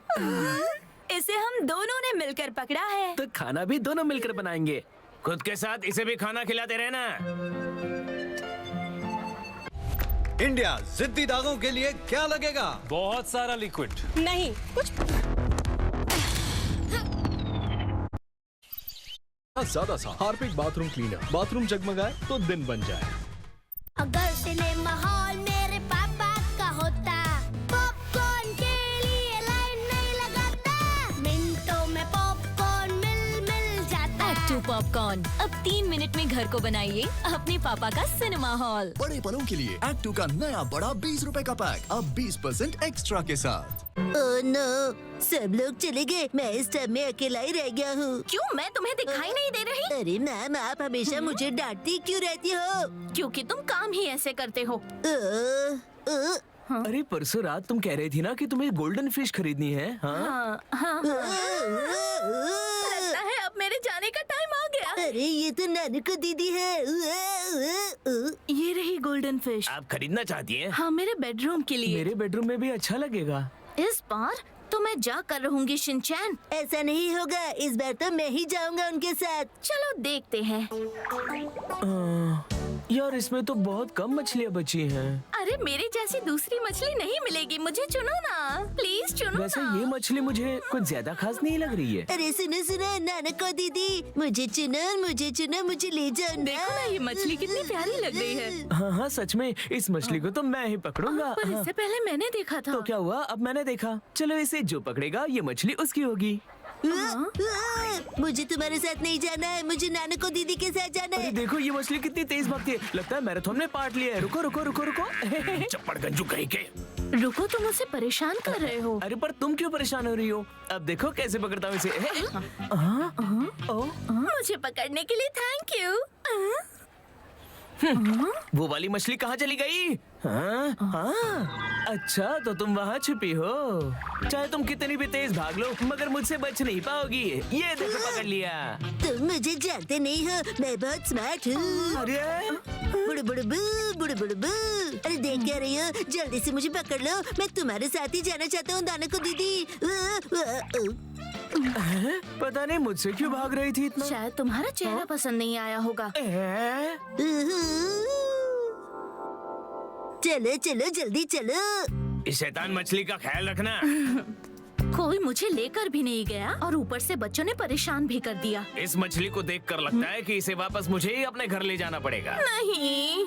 इसे हम दोनों ने मिलकर पकड़ा है। तो खाना भी दोनों मिलकर बनाएंगे। खुद के साथ इसे भी खाना खिलाते रहना। इंडिया जिद्दी दागों के लिए क्या लगेगा? बहुत सारा लिक्विड। नहीं, कुछ ज्यादा सा हार्पिक बाथरूम क्लीनर। बाथरूम जगमगाए तो दिन बन जाए। अगर सिनेमा हॉल मेरे पापा का होता, पॉपकॉर्न के लिए लाइन नहीं लगाता, मिनटों में पॉपकॉर्न मिल जाता। एक्टू पॉपकॉर्न, अब 3 मिनट में घर को बनाइए अपने पापा का सिनेमा हॉल। बड़े पलों के लिए एक्ट 2 का नया बड़ा 20 रुपए का पैक अब 20% एक्स्ट्रा के साथ। ओह नो, सब लोग चले गए। मैं इस टब में अकेला ही रह गया हूँ। क्यों, मैं तुम्हें दिखाई नहीं दे रही? अरे मैम, आप हमेशा मुझे डांटती क्यों रहती हो? क्योंकि तुम काम ही ऐसे करते हो। अरे परसों रात तुम कह रही थी ना कि तुम्हें गोल्डन फिश खरीदनी है। हाँ। लगता है अब मेरे जाने का टाइम आ गया। अरे ये तो नानू दीदी है। ये रही गोल्डन फिश। आप खरीदना चाहती हैं? हाँ, मेरे बेडरूम के लिए। मेरे बेडरूम में भी अच्छा लगेगा। इस बार तो मैं जा कर रहूंगी शिनचैन। ऐसा नहीं होगा, इस बार तो मैं ही जाऊंगा उनके साथ। चलो देखते हैं। यार इसमें तो बहुत कम मछलियाँ बची हैं। अरे मेरी जैसी दूसरी मछली नहीं मिलेगी, मुझे चुनो ना, प्लीज चुनो वैसे ना। ये मछली मुझे कुछ ज्यादा खास नहीं लग रही है। अरे सुनो सुनो नानक दीदी, मुझे चुनो, मुझे ले जाओ ना। देखो ना, ये मछली कितनी प्यारी लग रही है। हाँ हाँ, सच में इस मछली को तो मैं ही पकड़ूंगा। पर इससे पहले मैंने देखा था। तो क्या हुआ, अब मैंने देखा। चलो इसे जो पकड़ेगा ये मछली उसकी होगी। मुझे तुम्हारे साथ नहीं जाना है, मुझे नानक दीदी के साथ जाना अरे है। देखो ये मछली कितनी तेज भागती है, लगता है मैराथन में पार्ट लिया है। रुको रुको रुको रुको। चप्पड़ गंजू कहीं के। रुको, तुम उसे परेशान कर रहे हो। अरे पर तुम क्यों परेशान हो रही हो? अब देखो कैसे पकड़ता हूँ इसे। मुझे पकड़ने के लिए थैंक यू। वो वाली मछली कहाँ चली गई? हाँ, हाँ। अच्छा तो तुम वहाँ छुपी हो। चाहे तुम कितनी भी तेज भाग लो मगर मुझसे बच नहीं पाओगी। ये देखो पकड़ लिया। तुम मुझे जानते नहीं हो, मैं बहुत स्मार्ट हूँ। अरे बुड़ बुड़ बू, बुड़ बुड़ बू। अरे देख क्या रही हो, जल्दी से मुझे पकड़ लो, मैं तुम्हारे साथ ही जाना चाहता हूँ नानक दीदी। पता नहीं मुझसे क्यों भाग रही थी इतना। शायद तुम्हारा चेहरा पसंद नहीं आया होगा। चलो चलो जल्दी चलो। इस शैतान मछली का ख्याल रखना। कोई मुझे लेकर भी नहीं गया और ऊपर से बच्चों ने परेशान भी कर दिया। इस मछली को देखकर लगता है कि इसे वापस मुझे ही अपने घर ले जाना पड़ेगा। नहीं।